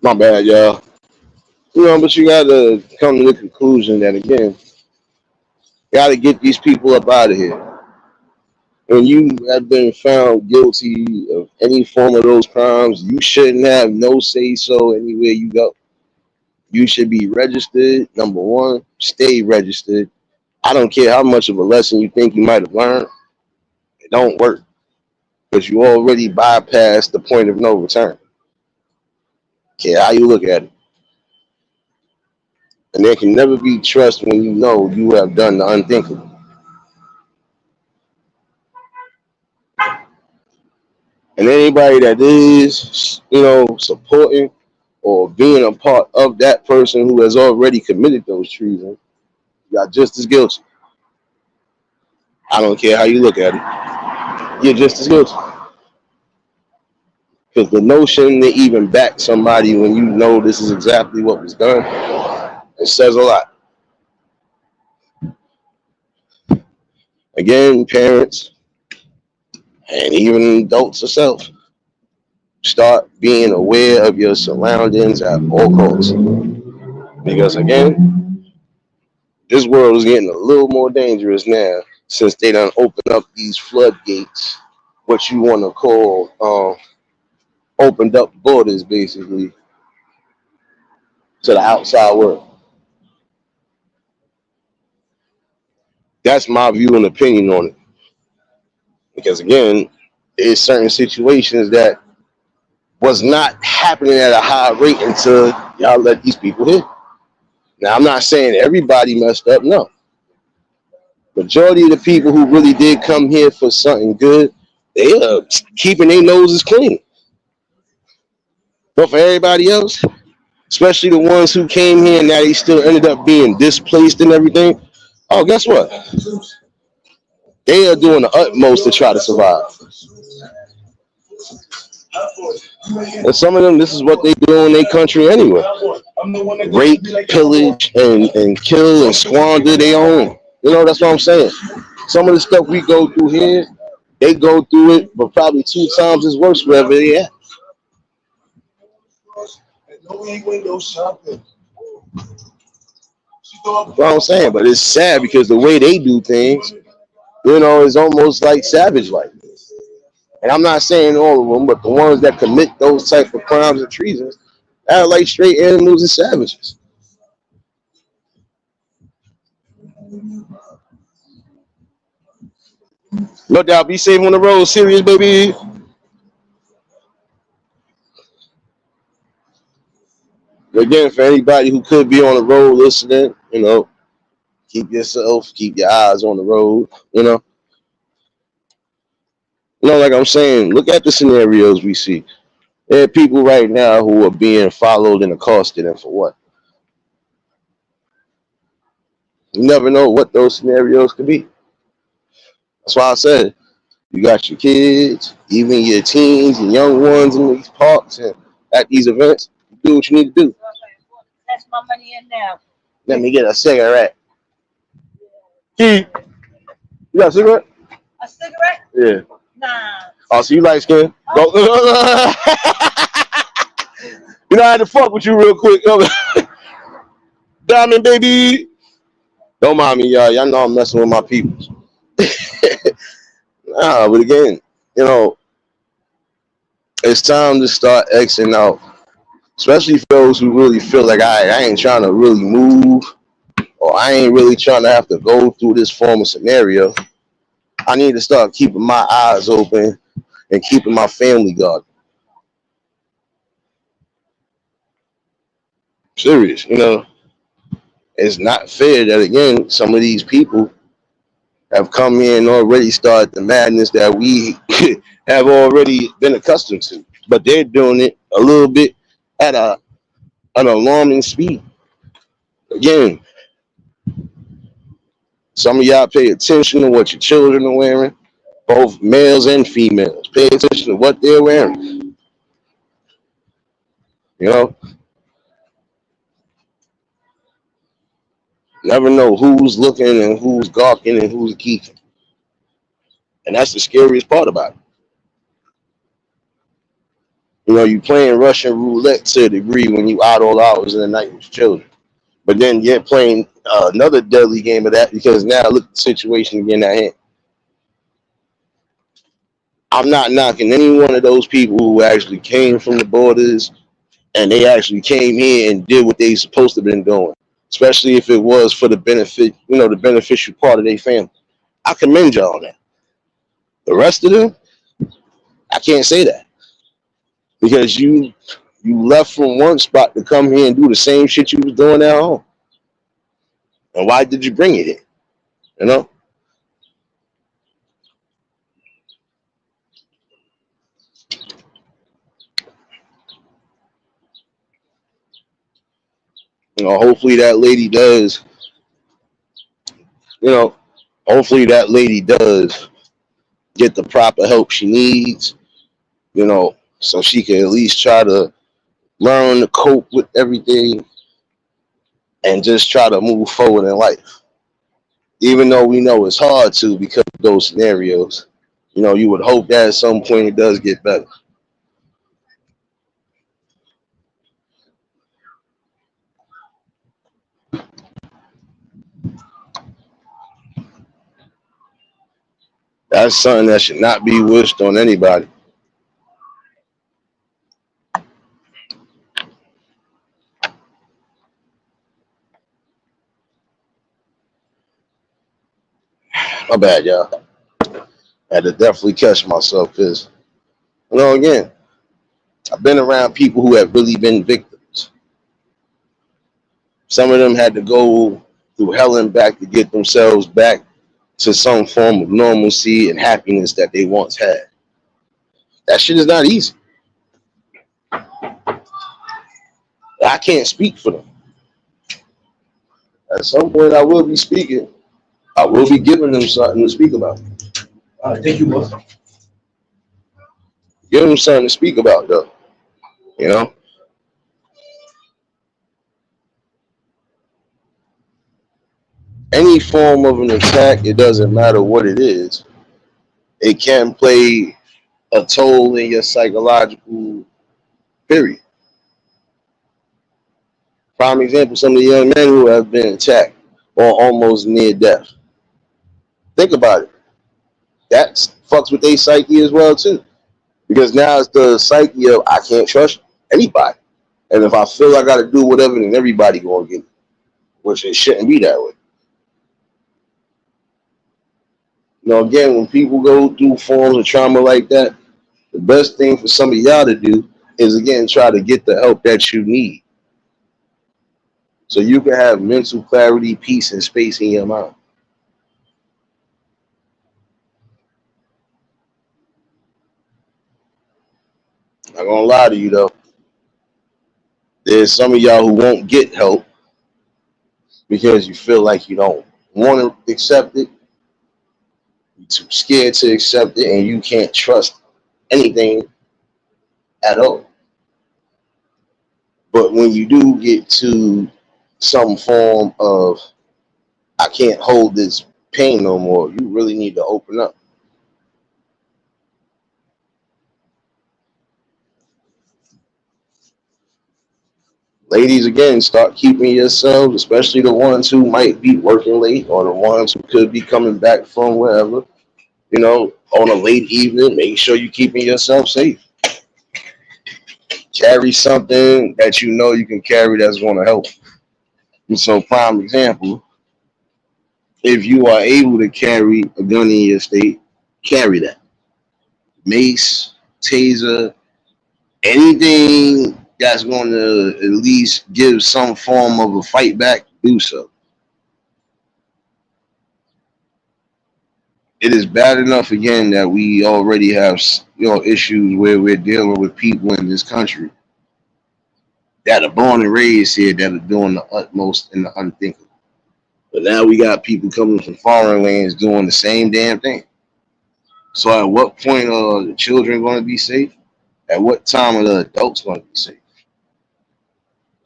My bad, y'all. You know, but you gotta come to the conclusion that again, you gotta get these people up out of here. When you have been found guilty of any form of those crimes, you shouldn't have no say so anywhere you go. You should be registered. Number one, stay registered. I don't care how much of a lesson you think you might have learned. It don't work because you already bypassed the point of no return. Care how you look at it. And there can never be trust when you know you have done the unthinkable. And anybody that is, you know, supporting or being a part of that person who has already committed those treasons, you are just as guilty. I don't care how you look at it. You're just as guilty. Because the notion to even back somebody when you know this is exactly what was done, it says a lot. Again, parents and even adults yourself, start being aware of your surroundings at all costs. Because again, this world is getting a little more dangerous now since they done opened up these floodgates, what you want to call opened up borders basically to the outside world. That's my view and opinion on it. Because again, there's certain situations that was not happening at a high rate until y'all let these people in. Now I'm not saying everybody messed up, no. Majority of the people who really did come here for something good, they are keeping their noses clean. But for everybody else, especially the ones who came here and now they still ended up being displaced and everything, oh, guess what? They are doing the utmost to try to survive. And some of them, this is what they do in their country anyway. Rape, pillage, and kill and squander their own. You know, that's what I'm saying. Some of the stuff we go through here, They go through it, but probably 2 times as worse wherever they at. That's what I'm saying, but it's sad because the way they do things, is almost like savage like. And I'm not saying all of them, but the ones that commit those type of crimes and treasons are like straight animals and savages. No doubt, be safe on the road, serious baby. Again, for anybody who could be on the road listening, keep your eyes on the road. Like I'm saying, look at the scenarios we see. There are people right now who are being followed and accosted, and for what? You never know what those scenarios could be. That's why I said you got your kids, even your teens and young ones in these parks and at these events. Do what you need to do. That's my money in now. Let me get a cigarette. Keith, you got a cigarette? A cigarette? Yeah. Nah. Oh, so you light skin? Oh. I had to fuck with you real quick. Diamond baby. Don't mind me, y'all. Y'all know I'm messing with my people. Nah, but again, you know, it's time to start Xing out, especially for those who really feel like I ain't trying to really move or I ain't really trying to have to go through this form of scenario. I need to start keeping my eyes open and keeping my family guarded. Serious, it's not fair that again some of these people have come in and already started the madness that we have already been accustomed to, but they're doing it a little bit at an alarming speed. Again, some of y'all pay attention to what your children are wearing, both males and females. Pay attention to what they're wearing. You know, never know who's looking and who's gawking and who's geeking, and that's the scariest part about it. You playing Russian roulette to a degree when you out all hours in the night with your children. But then you're playing another deadly game of that because now look at the situation again at hand. I'm not knocking any one of those people who actually came from the borders and they actually came here and did what they supposed to have been doing, especially if it was for the benefit, the beneficial part of their family. I commend y'all on that. The rest of them, I can't say that because you left from one spot to come here and do the same shit you was doing at home. And why did you bring it here? You know? Hopefully that lady does, you know, hopefully that lady does get the proper help she needs, so she can at least try to learn to cope with everything and just try to move forward in life. Even though we know it's hard to because of those scenarios, you would hope that at some point it does get better. That's something that should not be wished on anybody. My bad, y'all. I had to definitely catch myself because, again, I've been around people who have really been victims. Some of them had to go through hell and back to get themselves back to some form of normalcy and happiness that they once had. That shit is not easy. I can't speak for them. At some point, I will be speaking. I will be giving them something to speak about. Thank you, boss. Give them something to speak about, though. You know, any form of an attack, it doesn't matter what it is. It can play a toll in your psychological period. Prime example, some of the young men who have been attacked or almost near death. Think about it. That fucks with their psyche as well too. Because now it's the psyche of I can't trust anybody. And if I feel I gotta do whatever, then everybody gonna get it. Which it shouldn't be that way. Again, when people go through forms of trauma like that, the best thing for some of y'all to do is again try to get the help that you need. So you can have mental clarity, peace, and space in your mind. Not gonna lie to you though, there's some of y'all who won't get help because you feel like you don't want to accept it, you're too scared to accept it, and you can't trust anything at all. But when you do get to some form of I can't hold this pain no more, you really need to open up. Ladies, again, start keeping yourselves, especially the ones who might be working late or the ones who could be coming back from wherever, on a late evening. Make sure you're keeping yourself safe. Carry something that you know you can carry that's going to help. And so, prime example, if you are able to carry a gun in your state, carry that. Mace, taser, anything that's going to at least give some form of a fight back, do so. It is bad enough again that we already have issues where we're dealing with people in this country that are born and raised here that are doing the utmost and the unthinkable. But now we got people coming from foreign lands doing the same damn thing. So at what point are the children going to be safe? At what time are the adults going to be safe?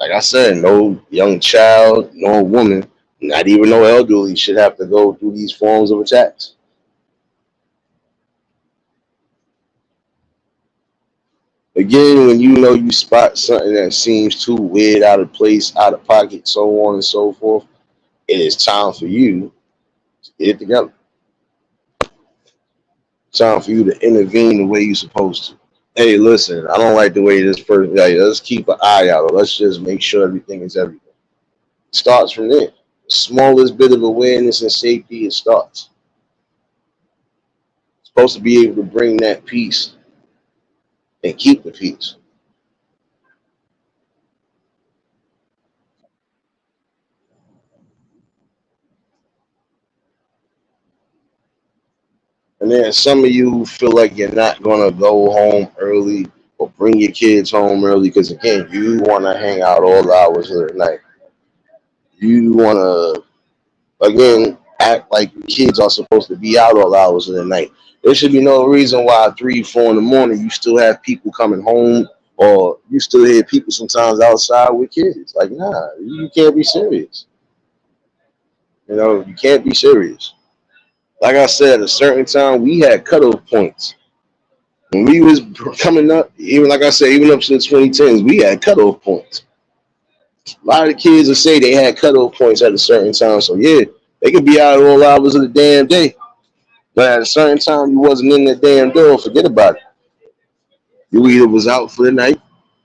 Like I said, no young child, no woman, not even no elderly should have to go through these forms of attacks. Again, when you know you spot something that seems too weird, out of place, out of pocket, so on and so forth, it is time for you to get it together. Time for you to intervene the way you're supposed to. Hey, listen, I don't like the way this person. Like, let's keep an eye out. Or let's just make sure everything is everything. It starts from there. The smallest bit of awareness and safety, it starts. It's supposed to be able to bring that peace and keep the peace. And then some of you feel like you're not gonna go home early or bring your kids home early because again, you want to hang out all hours of the night. You want to again act like kids are supposed to be out all hours of the night. There should be no reason why 3, 4 in the morning you still have people coming home, or you still hear people sometimes outside with kids. Like, nah, you can't be serious. You can't be serious. Like I said, at a certain time we had cutoff points. When we was coming up, even like I said, even up to the 2010s, we had cutoff points. A lot of the kids will say they had cutoff points at a certain time. So yeah, they could be out all hours of the damn day. But at a certain time, you wasn't in the damn door. Forget about it. You either was out for the night,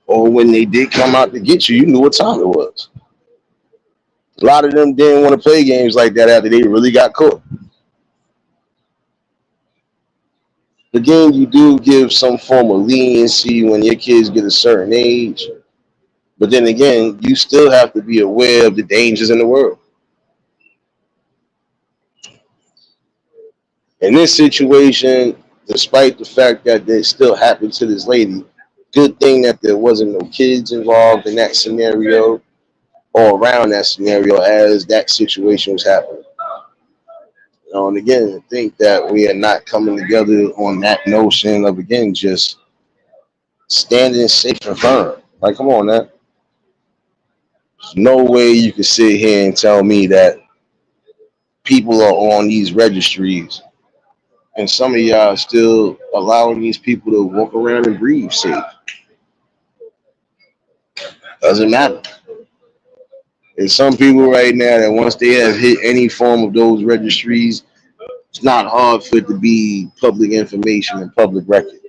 or when they did come out to get you, you knew what time it was. A lot of them didn't want to play games like that after they really got caught. Again, you do give some form of leniency when your kids get a certain age. But then again, you still have to be aware of the dangers in the world. In this situation, despite the fact that this still happened to this lady, good thing that there wasn't no kids involved in that scenario or around that scenario as that situation was happening. And again, I think that we are not coming together on that notion of again just standing safe and firm. Like, come on, man. There's no way you can sit here and tell me that people are on these registries And some of y'all are still allowing these people to walk around and breathe safe. Doesn't matter. There's some people right now that once they have hit any form of those registries, it's not hard for it to be public information and public record.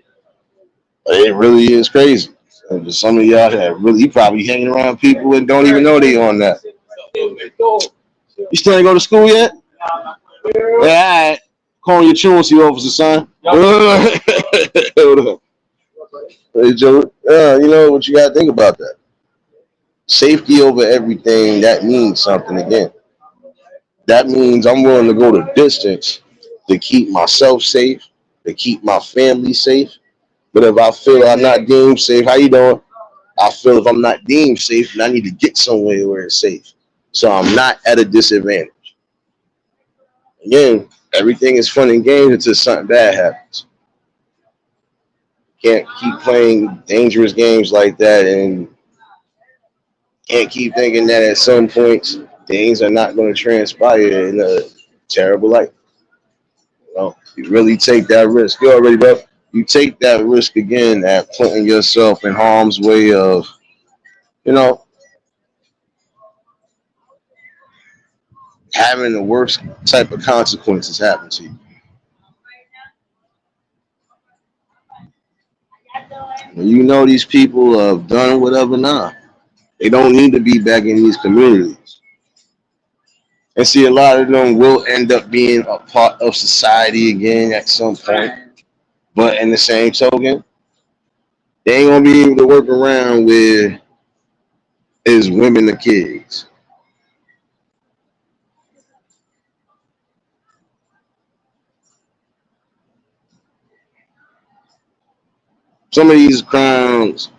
It really is crazy. And there's some of y'all that really probably hanging around people and don't even know they on that. You still ain't go to school yet? Yeah, all right. Calling your truancy officer, son. Hold on. Hey, Joe, you know what you got to think about that. Safety over everything, that means something again. That means I'm willing to go the distance to keep myself safe, to keep my family safe. But if I feel I'm not deemed safe, how you doing? I feel if I'm not deemed safe, then I need to get somewhere where it's safe. So I'm not at a disadvantage. Again, everything is fun and games until something bad happens. Can't keep playing dangerous games like that and can't keep thinking that at some points things are not going to transpire in a terrible light. You really take that risk. You already, bro. You take that risk again at putting yourself in harm's way of, you know, having the worst type of consequences happen to you. When you know these people have done whatever now, they don't need to be back in these communities. And see, a lot of them will end up being a part of society again at some point. But in the same token, they ain't gonna be able to work around with his women and kids. Some of these crimes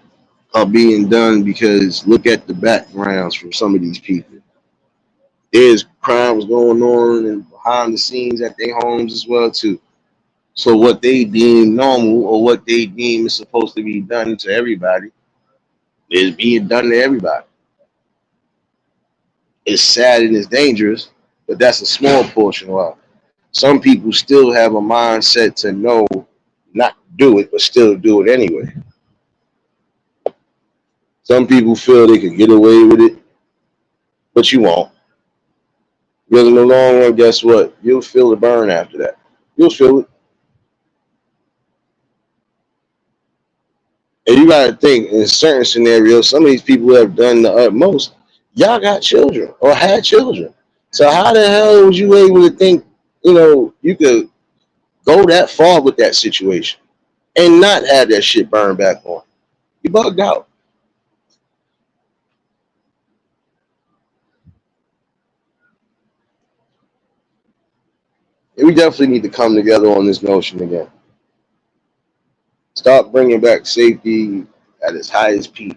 are being done because look at the backgrounds from some of these people. There's crimes going on and behind the scenes at their homes as well too. So what they deem normal or what they deem is supposed to be done to everybody is being done to everybody. It's sad and it's dangerous, but that's a small portion of it. Some people still have a mindset to know not do it, but still do it anyway. Some people feel they could get away with it, but you won't. Because in the long run, guess what? You'll feel the burn after that. You'll feel it. And you got to think in certain scenarios, some of these people who have done the utmost, y'all got children or had children. So how the hell was you able to think, you could go that far with that situation and not have that shit burned back on? You bugged out. And we definitely need to come together on this notion again. Start bringing back safety at its highest peak.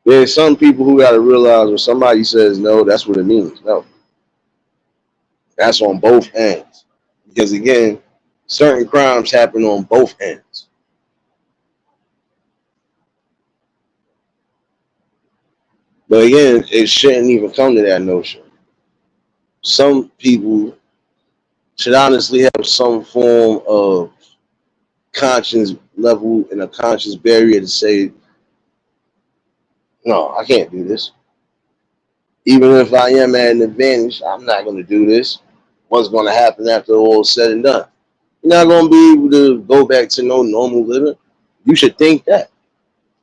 There's some people who got to realize when somebody says no, that's what it means. No, that's on both ends. Because again, certain crimes happen on both ends. But again, it shouldn't even come to that notion. Some people should honestly have some form of conscience level and a conscious barrier to say, no, I can't do this. Even if I am at an advantage, I'm not going to do this. What's going to happen after all is said and done? You're not going to be able to go back to no normal living. You should think that.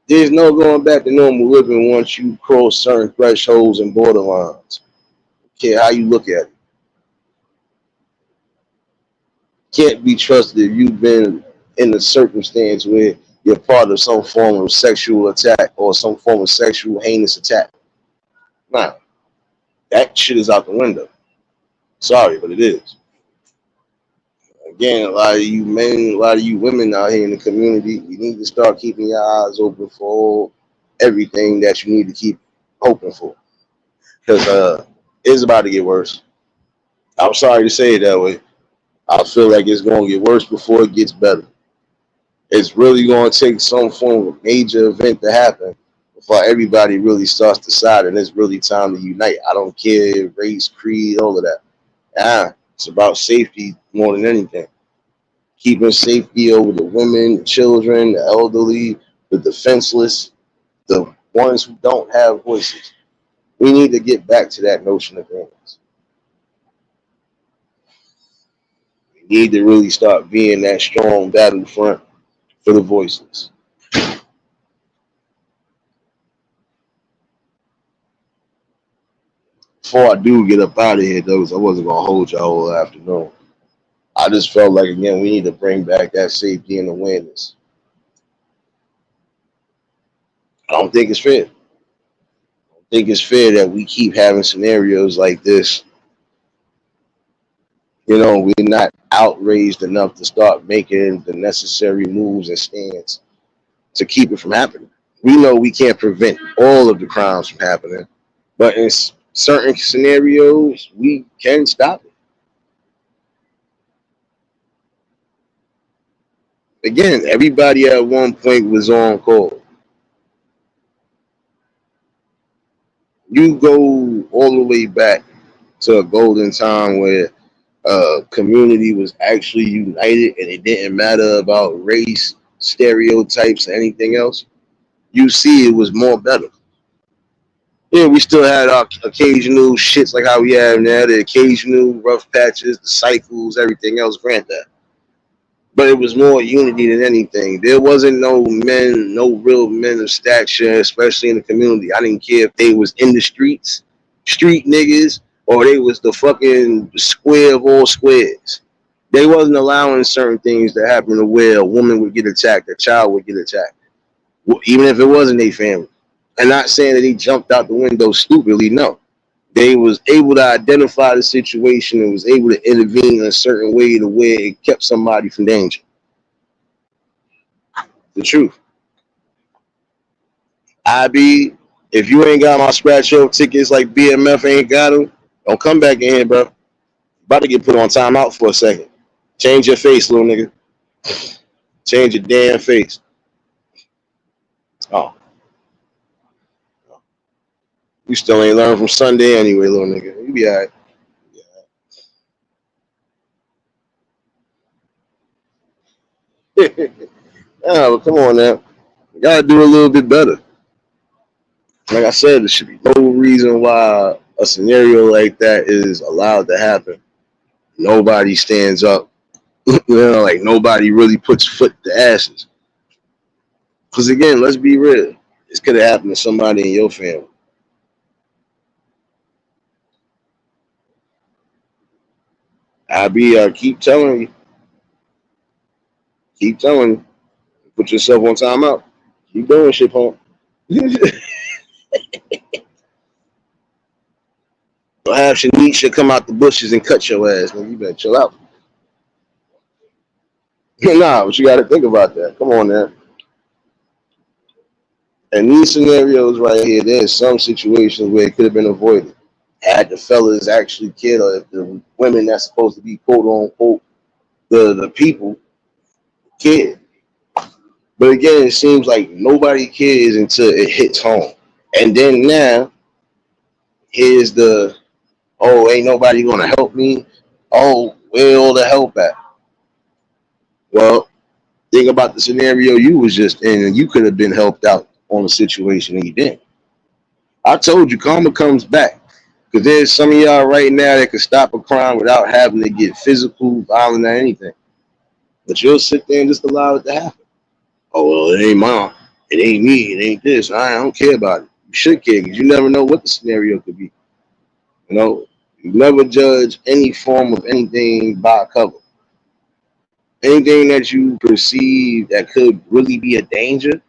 There's no going back to normal living once you cross certain thresholds and borderlines. Care how you look at it. Can't be trusted if you've been in a circumstance where you're part of some form of sexual attack or some form of sexual heinous attack. Nah, that shit is out the window. Sorry, but it is. Again, a lot of you men, a lot of you women out here in the community, you need to start keeping your eyes open for everything that you need to keep hoping for. Because it's about to get worse. I'm sorry to say it that way. I feel like it's going to get worse before it gets better. It's really going to take some form of major event to happen but everybody really starts to decide, and it's really time to unite. I don't care race, creed, all of that. It's about safety more than anything. Keeping safety over the women, the children, the elderly, the defenseless, the ones who don't have voices. We need to get back to that notion of things. We need to really start being that strong battlefront for the voiceless. Before I do get up out of here, though, 'cause I wasn't gonna hold y'all all afternoon. I just felt like again we need to bring back that safety and awareness. I don't think it's fair. I think it's fair that we keep having scenarios like this. We're not outraged enough to start making the necessary moves and stands to keep it from happening. We know we can't prevent all of the crimes from happening, but in certain scenarios, we can stop it. Again, everybody at one point was on call. You go all the way back to a golden time where community was actually united and it didn't matter about race, stereotypes, or anything else. You see, it was more better. Yeah, we still had our occasional shits like how we have now, the occasional rough patches, the cycles, everything else, grant that. But it was more unity than anything. There wasn't no men, no real men of stature, especially in the community. I didn't care if they was in the streets, street niggas, or they was the fucking square of all squares. They wasn't allowing certain things to happen to where a woman would get attacked, a child would get attacked, even if it wasn't their family. And not saying that he jumped out the window stupidly, no. They was able to identify the situation and was able to intervene in a certain way to where it kept somebody from danger. The truth. If you ain't got my scratch off tickets like BMF ain't got them, don't come back in here, bro. About to get put on timeout for a second. Change your face, little nigga. Change your damn face. Oh. You still ain't learned from Sunday anyway, little nigga. You be alright. But come on now. You gotta do a little bit better. Like I said, there should be no reason why a scenario like that is allowed to happen. Nobody stands up. Like nobody really puts foot to asses. Because again, let's be real. This could have happened to somebody in your family. I keep telling you. Keep telling you. Put yourself on timeout. Keep doing shit, punk. Don't have Shanisha come out the bushes and cut your ass, man. You better chill out. Nah, but you got to think about that. Come on, man. And these scenarios right here, there's some situations where it could have been avoided. Had the fellas actually killed, or if the women that's supposed to be quote unquote the people kid. But again, it seems like nobody cares until it hits home. And then now, here's the, oh, ain't nobody gonna help me. Oh, where all the help at? Well, think about the scenario you was just in, and you could have been helped out on a situation and you didn't. I told you, karma comes back. Because there's some of y'all right now that can stop a crime without having to get physical, violent, or anything. But you'll sit there and just allow it to happen. Oh, well, it ain't mine. It ain't me. It ain't this. I don't care about it. You should care because you never know what the scenario could be. You never judge any form of anything by cover. Anything that you perceive that could really be a danger,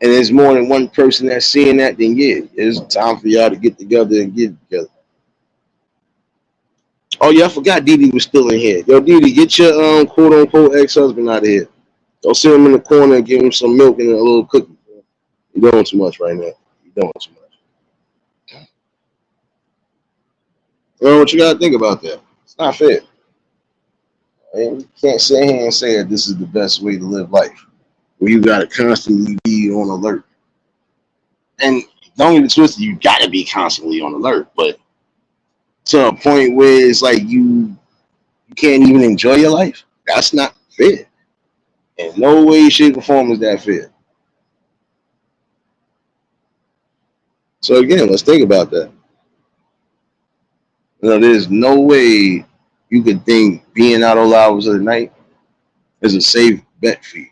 and there's more than one person that's seeing that, then yeah, it's time for y'all to get together and get together. Oh yeah, I forgot Didi was still in here. Yo, Didi, get your quote unquote ex-husband out of here. Don't sit him in the corner and give him some milk and a little cookie. You're doing too much right now. You're doing too much. What you gotta think about that? It's not fair. And you can't sit here and say that this is the best way to live life. Where you gotta constantly be on alert. And don't get it twisted, you gotta be constantly on alert, but to a point where it's like you can't even enjoy your life. That's not fair. In no way, shape, or form is that fair. So again, let's think about that. There's no way you could think being out all hours of the night is a safe bet for you.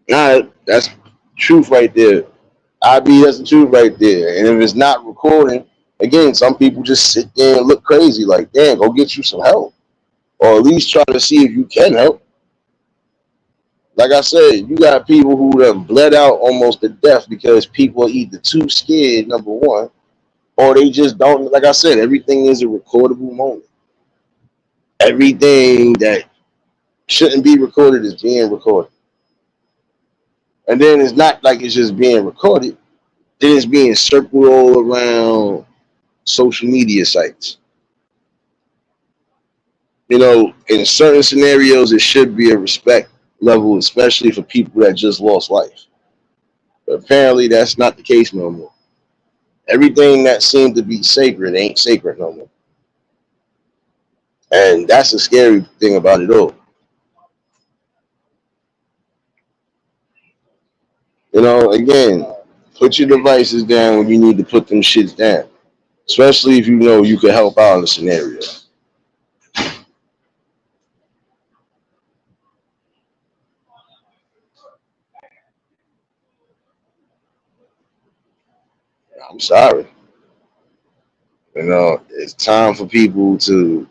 Nah, that's truth right there. IB, that's the truth right there. And if it's not recording, again, some people just sit there and look crazy. Like, damn, go get you some help, or at least try to see if you can help. Like I said, you got people who have bled out almost to death because people are either too scared, number one, or they just don't. Like I said, everything is a recordable moment. Everything that shouldn't be recorded is being recorded. And then it's not like it's just being recorded, then it's being circled all around social media sites. In certain scenarios, it should be a respect level, especially for people that just lost life. But apparently, that's not the case no more. Everything that seemed to be sacred ain't sacred no more. And that's the scary thing about it all. Again, put your devices down when you need to put them shits down, especially if you know you could help out in a scenario. I'm sorry. It's time for people to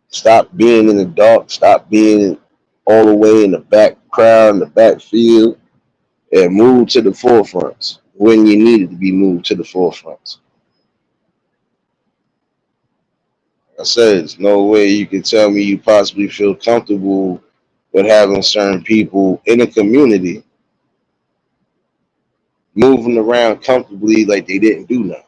stop being in the dark, stop being all the way in the back crowd, in the backfield, and move to the forefronts when you needed to be moved to the forefronts. Like I said, there's no way you can tell me you possibly feel comfortable with having certain people in a community moving around comfortably like they didn't do nothing.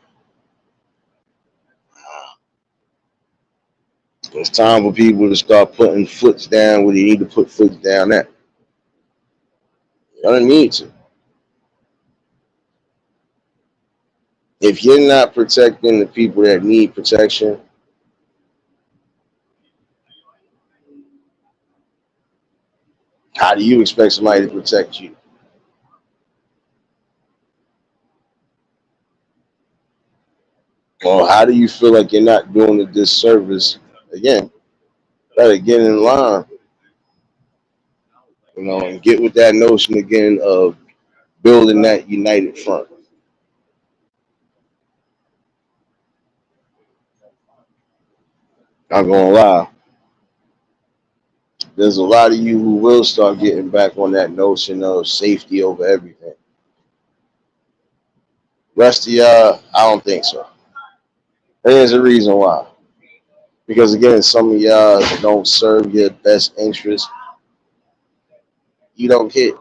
It's time for people to start putting foots down where they need to put foots down at. You don't need to. If you're not protecting the people that need protection, how do you expect somebody to protect you? Or how do you feel like you're not doing a disservice? Again, gotta get in line, and get with that notion again of building that united front. Not gonna lie, there's a lot of you who will start getting back on that notion of safety over everything. Rest of y'all, I don't think so. And there's a reason why. Because again, some of y'all don't serve your best interest. You don't care.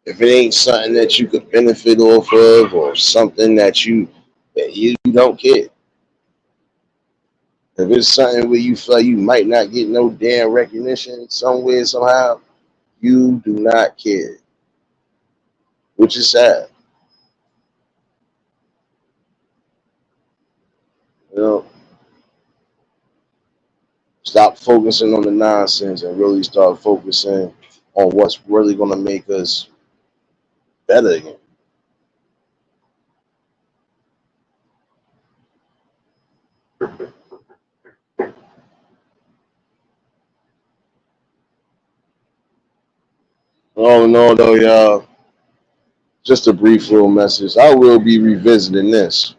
If it ain't something that you could benefit off of or something that you don't care. If it's something where you feel like you might not get no damn recognition somewhere, somehow, you do not care. Which is sad. You know, stop focusing on the nonsense and really start focusing on what's really gonna make us better again. Oh no, though, y'all. Just a brief little message. I will be revisiting this.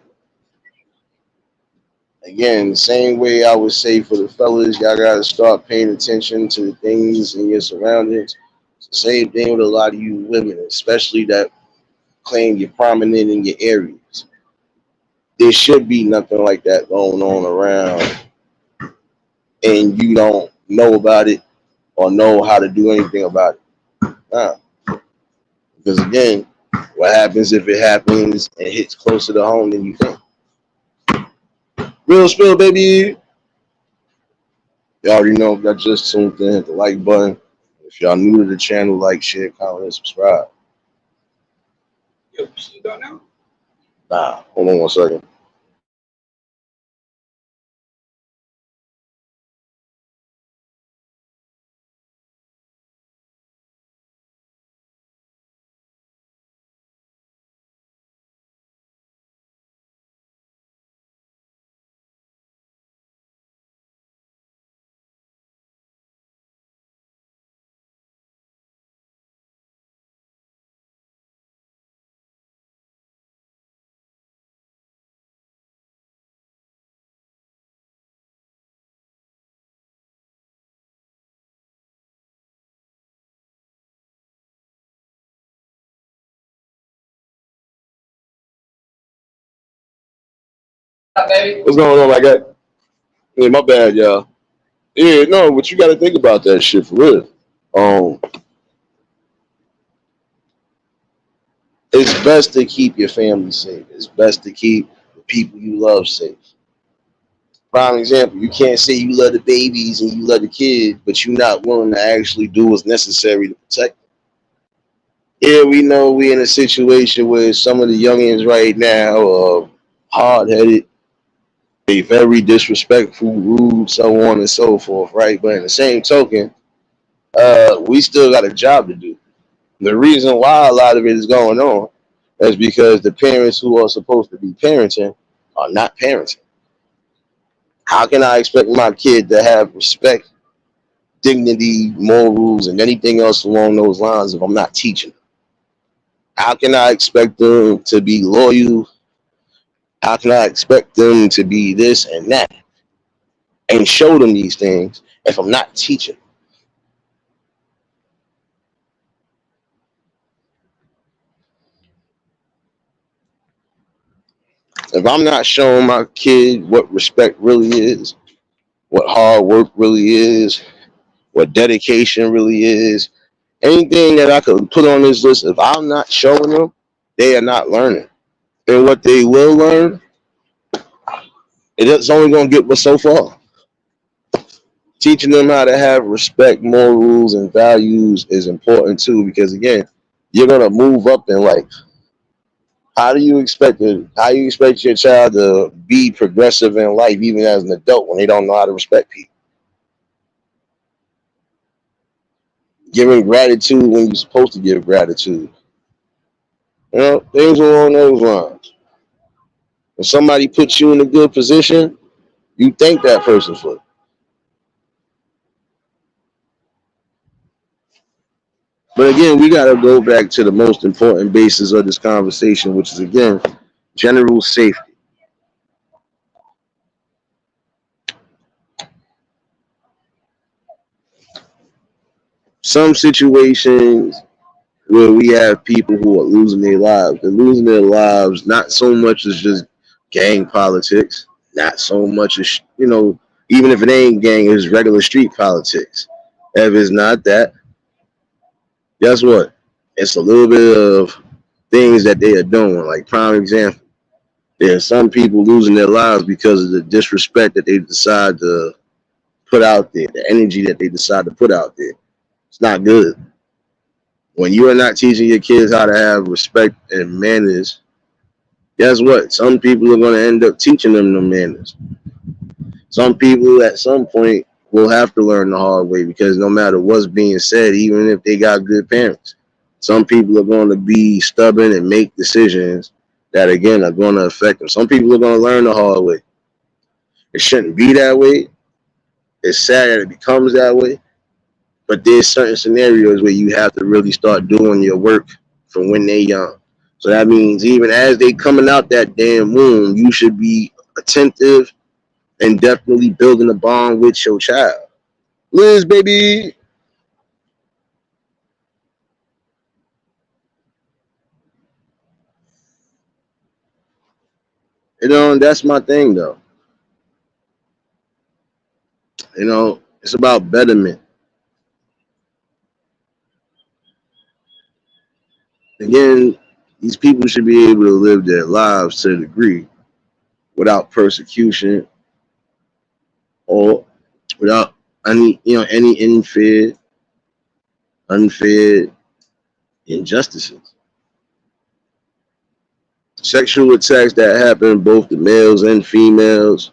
Again, the same way I would say for the fellas, y'all gotta start paying attention to the things in your surroundings. It's the same thing with a lot of you women, especially that claim you're prominent in your areas. There should be nothing like that going on around, and you don't know about it or know how to do anything about it. Nah. Because again, what happens if it happens and hits closer to home than you think? Real spill, baby. You already know if y'all just tuned in, hit the like button. If y'all new to the channel, like, share, comment, and subscribe. Yo, you still got now? Nah, hold on one second. What's going on, my guy? Yeah, my bad, y'all. Yeah, no, but you got to think about that shit for real. Um, it's best to keep your family safe. It's best to keep the people you love safe. Prime example, you can't say you love the babies and you love the kids, but you're not willing to actually do what's necessary to protect them. Yeah, we know we in a situation where some of the youngins right now are hard headed, they very disrespectful, rude, so on and so forth, right? But in the same token, we still got a job to do. The reason why a lot of it is going on is because the parents who are supposed to be parenting are not parenting. How can I expect my kid to have respect, dignity, morals, and anything else along those lines if I'm not teaching them? How can I expect them to be loyal? How can I expect them to be this and that and show them these things if I'm not teaching? If I'm not showing my kid what respect really is, what hard work really is, what dedication really is, anything that I could put on this list, if I'm not showing them, they are not learning. And what they will learn, it's only going to get but so far. Teaching them how to have respect, morals, and values is important too, because again, you're going to move up in life. How do you expect your child to be progressive in life even as an adult when they don't know how to respect people? Giving gratitude when you're supposed to give gratitude. You know, things along those lines. When somebody puts you in a good position, you thank that person for it. But again, we got to go back to the most important basis of this conversation, which is again general safety. Some situations where we have people who are losing their lives, they're losing their lives not so much as just gang politics, not so much as even if it ain't gang, it's regular street politics. If it's not that, guess what? It's a little bit of things that they are doing. Like prime example, there are some people losing their lives because of the disrespect that they decide to put out there, the energy that they decide to put out there. It's not good. When you are not teaching your kids how to have respect and manners, guess what? Some people are going to end up teaching them the manners. Some people at some point will have to learn the hard way because no matter what's being said, even if they got good parents, some people are going to be stubborn and make decisions that again are going to affect them. Some people are going to learn the hard way. It shouldn't be that way. It's sad that it becomes that way, but there's certain scenarios where you have to really start doing your work from when they're young. So that means even as they coming out that damn womb, you should be attentive and definitely building a bond with your child. Liz, baby. That's my thing though. It's about betterment. Again, these people should be able to live their lives to a degree without persecution or without any fear. unfair injustices. Sexual attacks that happen both to males and females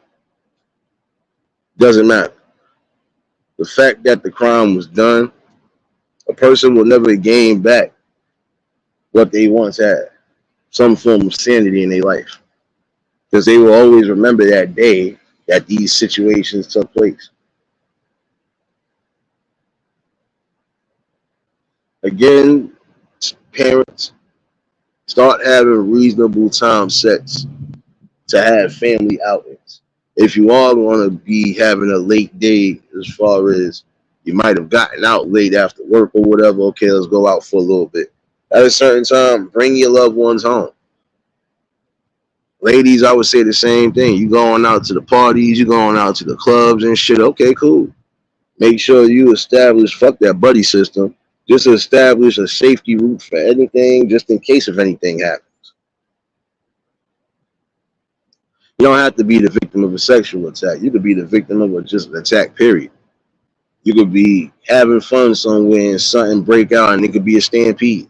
doesn't matter. The fact that the crime was done, a person will never gain back what they once had, some form of sanity in their life, because they will always remember that day that these situations took place. Again, parents, start having reasonable time sets to have family outings. If you are going to be having a late day, as far as you might have gotten out late after work or whatever, okay, let's go out for a little bit. At a certain time, bring your loved ones home. Ladies, I would say the same thing. You going out to the parties, you going out to the clubs and shit. Okay, cool. Make sure you establish, fuck that buddy system. Just establish a safety route for anything, just in case if anything happens. You don't have to be the victim of a sexual attack. You could be the victim of just an attack, period. You could be having fun somewhere and something break out and it could be a stampede.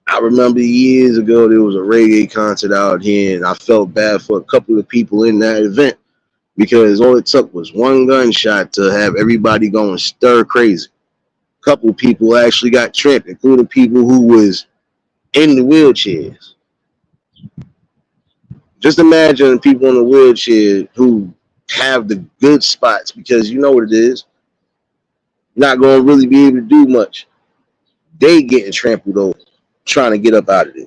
I remember years ago there was a reggae concert out here and I felt bad for a couple of people in that event because all it took was one gunshot to have everybody going stir crazy. A couple of people actually got tripped, including people who was in the wheelchairs. Just imagine people in the wheelchair who have the good spots because you know what it is. Not going to really be able to do much. They getting trampled over trying to get up out of there.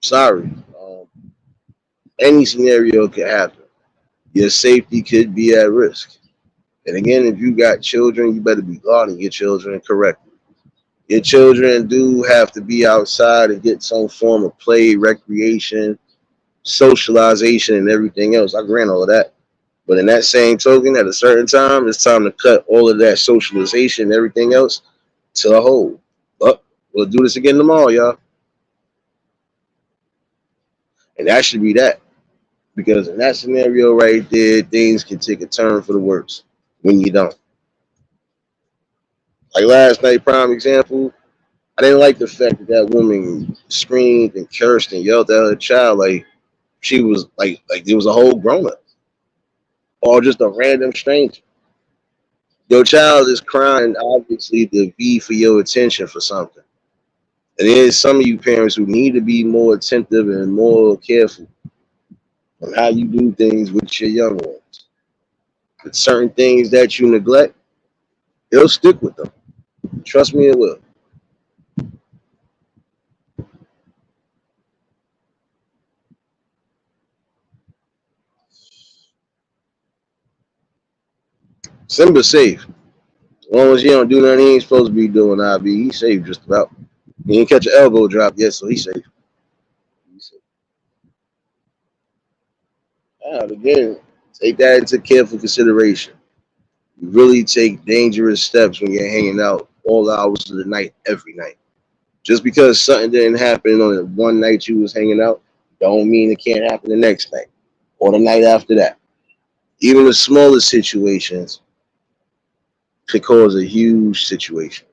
Sorry. Any scenario could happen. Your safety could be at risk. And again, if you got children, you better be guarding your children correctly. Your children do have to be outside and get some form of play, recreation, socialization, and everything else. I grant all of that. But in that same token, at a certain time, it's time to cut all of that socialization and everything else to a whole. But we'll do this again tomorrow, y'all. And that should be that. Because in that scenario right there, things can take a turn for the worse when you don't. Like last night, prime example, I didn't like the fact that that woman screamed and cursed and yelled at her child like she was like there was a whole grown up or just a random stranger. Your child is crying obviously to be for your attention for something. And there's some of you parents who need to be more attentive and more careful on how you do things with your young ones. But certain things that you neglect, it'll stick with them. Trust me, it will. Simba's safe. As long as he don't do nothing he ain't supposed to be doing, IB, he's safe just about. He didn't catch an elbow drop yet, so he's safe. He's safe. Again, take that into careful consideration. You really take dangerous steps when you're hanging out all hours of the night, every night. Just because something didn't happen on the one night you was hanging out, don't mean it can't happen the next night or the night after that. Even the smallest situations could cause a huge situation.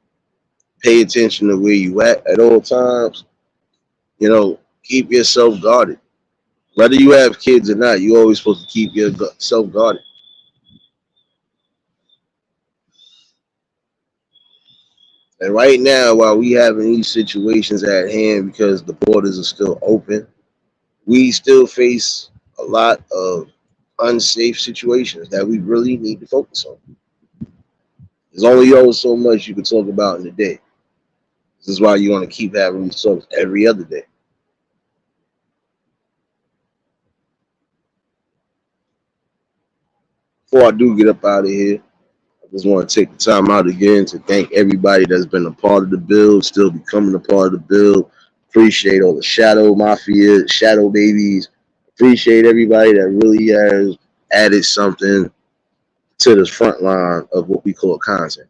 Pay attention to where you at all times. Keep yourself guarded. Whether you have kids or not, you always supposed to keep yourself guarded. And right now, while we having these situations at hand because the borders are still open, we still face a lot of unsafe situations that we really need to focus on. There's only so much you can talk about in a day. This is why you want to keep having these talks every other day. Before I do get up out of here, I just want to take the time out again to thank everybody that's been a part of the build, still becoming a part of the build. Appreciate all the Shadow Mafia, Shadow Babies. Appreciate everybody that really has added something to the front line of what we call content.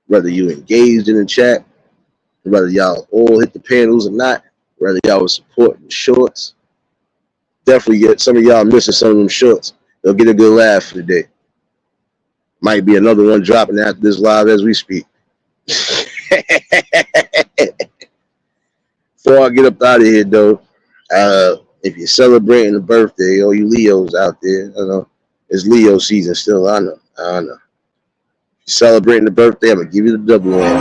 Whether you engaged in the chat, whether y'all all hit the panels or not, whether y'all was supporting the shorts. Definitely get some of y'all missing some of them shorts. They'll get a good laugh for the day. Might be another one dropping after this live as we speak. Before I get up out of here, though, if you're celebrating a birthday, or you Leos out there, I know it's Leo season still. I know. If you're celebrating the birthday, I'm gonna give you the double whammy.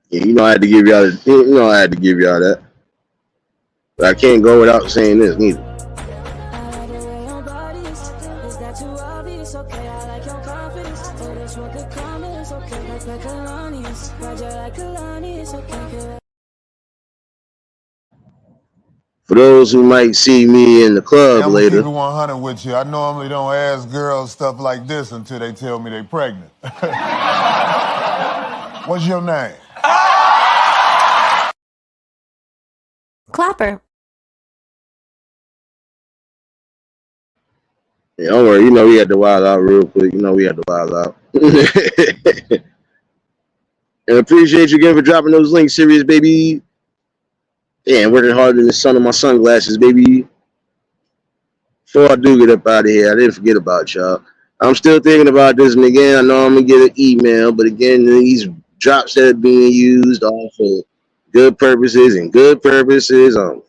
Yeah, you know I had to give y'all. You know I had to give y'all that. But I can't go without saying this neither. For those who might see me in the club later. I'm keep it 100 with you. I normally don't ask girls stuff like this until they tell me they're pregnant. What's your name? Clapper. Yeah, don't worry, we had to wild out real quick. We had to wild out. And appreciate you again for dropping those links, serious baby. Yeah, and working harder than the sun on my sunglasses, baby. Before I do get up out of here, I didn't forget about y'all. I'm still thinking about this, and again, I know I'm gonna get an email, but again, these drops that are being used are for good purposes and good purposes. Don't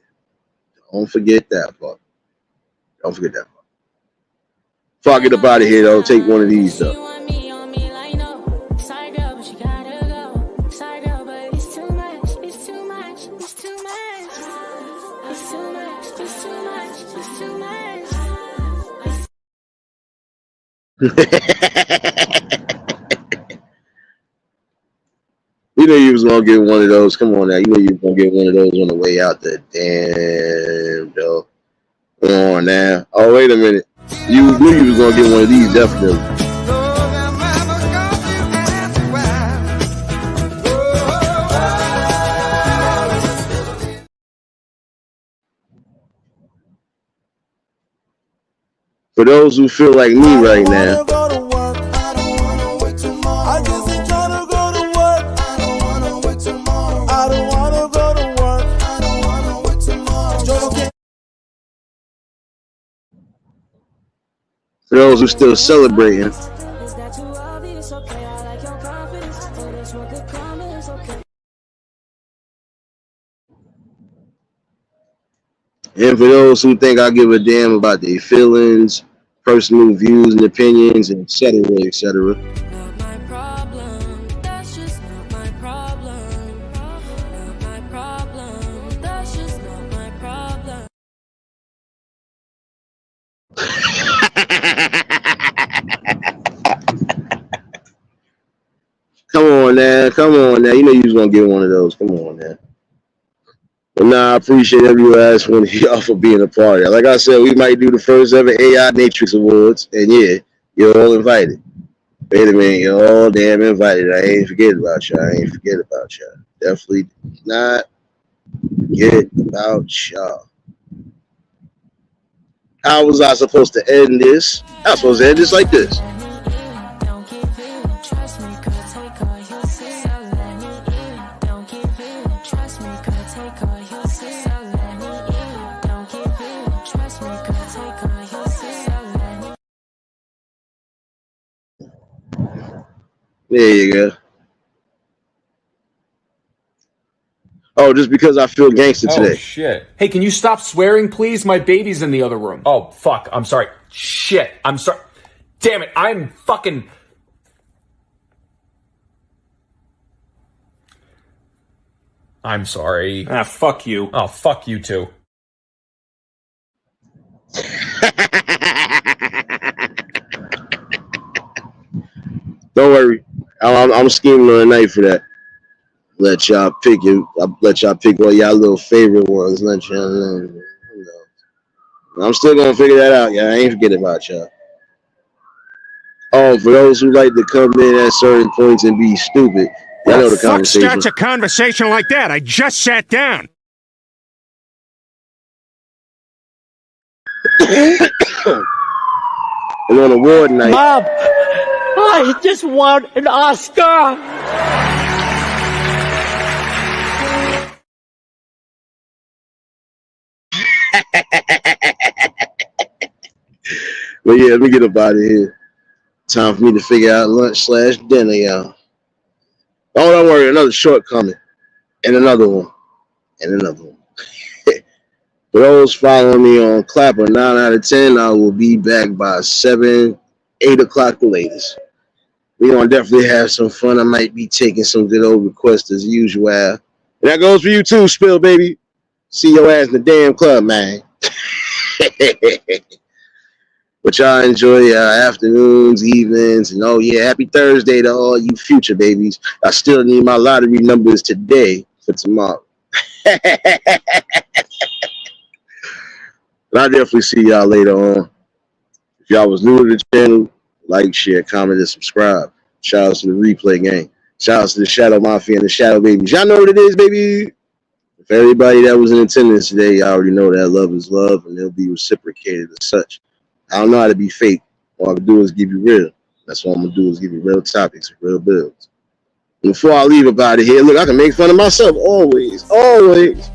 forget that part. Don't forget that part. Before I get up out of here, though, take one of these, though. You know you was gonna get one of those. Come on now, you know you was gonna get one of those on the way out the damn door. Come on now. Oh, wait a minute. You knew you was gonna get one of these, definitely. For those who feel like me right now, for those who still celebrating, and for those who think I give a damn about their feelings, personal views and opinions, etc., etc. Come on now. You know you was gonna get one of those. Come on now. But nah, I appreciate every last one of y'all for being a part of it. Like I said, we might do the first ever AI Matrix Awards, and yeah, you're all invited. Wait a minute, you're all damn invited. I ain't forget about y'all. Definitely not forget about y'all. How was I supposed to end this? I was supposed to end this like this. There you go. Oh, just because I feel gangster today. Oh, shit. Hey, can you stop swearing, please? My baby's in the other room. Oh, fuck. I'm sorry. Shit. I'm sorry. Damn it. I'm fucking... I'm sorry. Ah, fuck you. Oh, fuck you too. Don't worry. I'm scheming on a night for that. Let y'all pick it. I'll let y'all pick all y'all little favorite ones. Let y'all know. I'm still gonna figure that out, y'all. I ain't forget about y'all. Oh, for those who like to come in at certain points and be stupid, Y'all know the Fuck conversation. starts a conversation like that? I just sat down. And on award night, Mom, I just won an Oscar. but yeah, let me get up out of here. Time for me to figure out lunch/dinner, y'all. Oh, don't worry, another shortcoming, and another one, and another one. For those following me on Clapper, 9 out of 10, I will be back by 7, 8 o'clock the latest. We're going to definitely have some fun. I might be taking some good old requests as usual. And that goes for you too, Spill, baby. See your ass in the damn club, man. But y'all enjoy your afternoons, evenings, and oh yeah, happy Thursday to all you future babies. I still need my lottery numbers today for tomorrow. But I'll definitely see y'all later on. If y'all was new to the channel, like, share, comment, and subscribe. Shout out to the replay game. Shout out to the Shadow Mafia and the Shadow Babies. Y'all know what it is, baby. For everybody that was in attendance today, y'all already know that love is love and it'll be reciprocated as such. I don't know how to be fake. All I can do is give you real. That's what I'm going to do is give you real topics, real builds. And before I leave up out of here, look, I can make fun of myself always, always.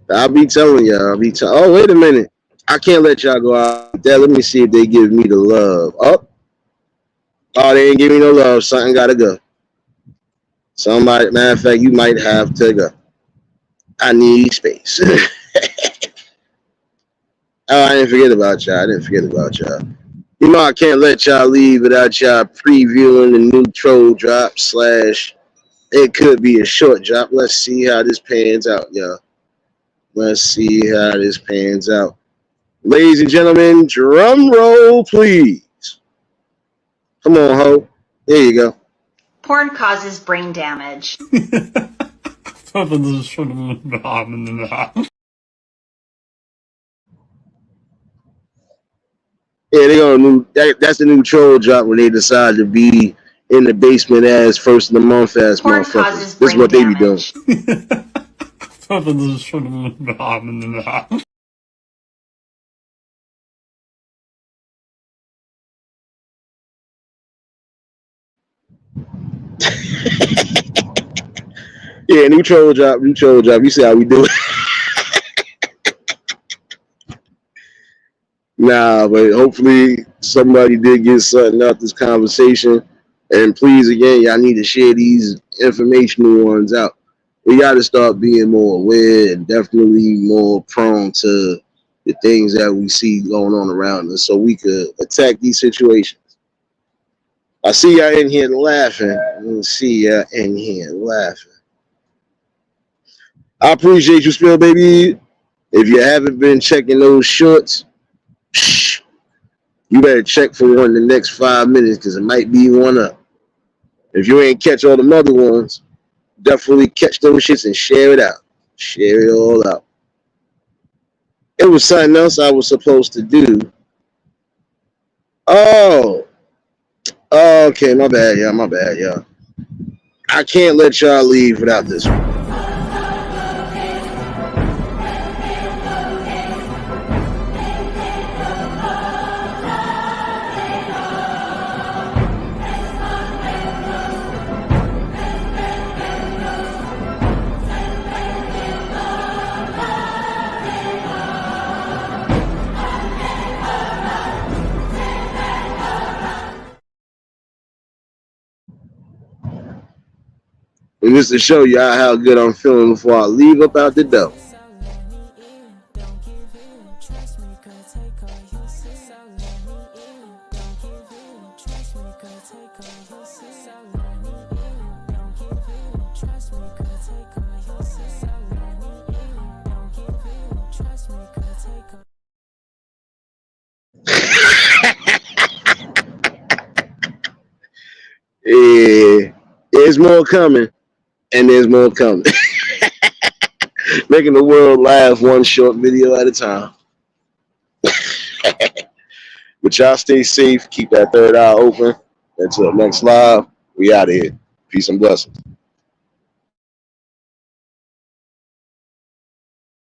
I'll be telling y'all. Oh, wait a minute. I can't let y'all go out there. Let me see if they give me the love. Oh, they ain't giving me no love. Something got to go. Somebody, matter of fact, you might have to go. I need space. Oh, I didn't forget about y'all. You know I can't let y'all leave without y'all previewing the new troll drop / it could be a short drop. Let's see how this pans out, y'all. Let's see how this pans out. Ladies and gentlemen, drum roll, please. Come on, ho. There you go. Porn causes brain damage. Yeah, they gonna that's the new troll drop when they decide to be in the basement as first of the month as Porn motherfuckers. causes This is brain what they be damage. doing. Yeah, new troll drop. You see how we do it. Nah, but hopefully somebody did get something out this conversation. And please, again, y'all need to share these informational ones out. We got to start being more aware and definitely more prone to the things that we see going on around us so we could attack these situations. I see y'all in here laughing. I appreciate you, Spill, baby. If you haven't been checking those shorts, you better check for one in the next 5 minutes because it might be one up. If you ain't catch all the other ones, definitely catch those shits and share it out. Share it all out. It was something else I was supposed to do. Oh, okay, my bad, y'all. I can't let y'all leave without this one. And just to show you how good I'm feeling before I leave up out the door. Yeah, there's more coming. And there's more coming. Making the world laugh one short video at a time. But y'all stay safe. Keep that third eye open. Until next live, we out of here. Peace and blessings.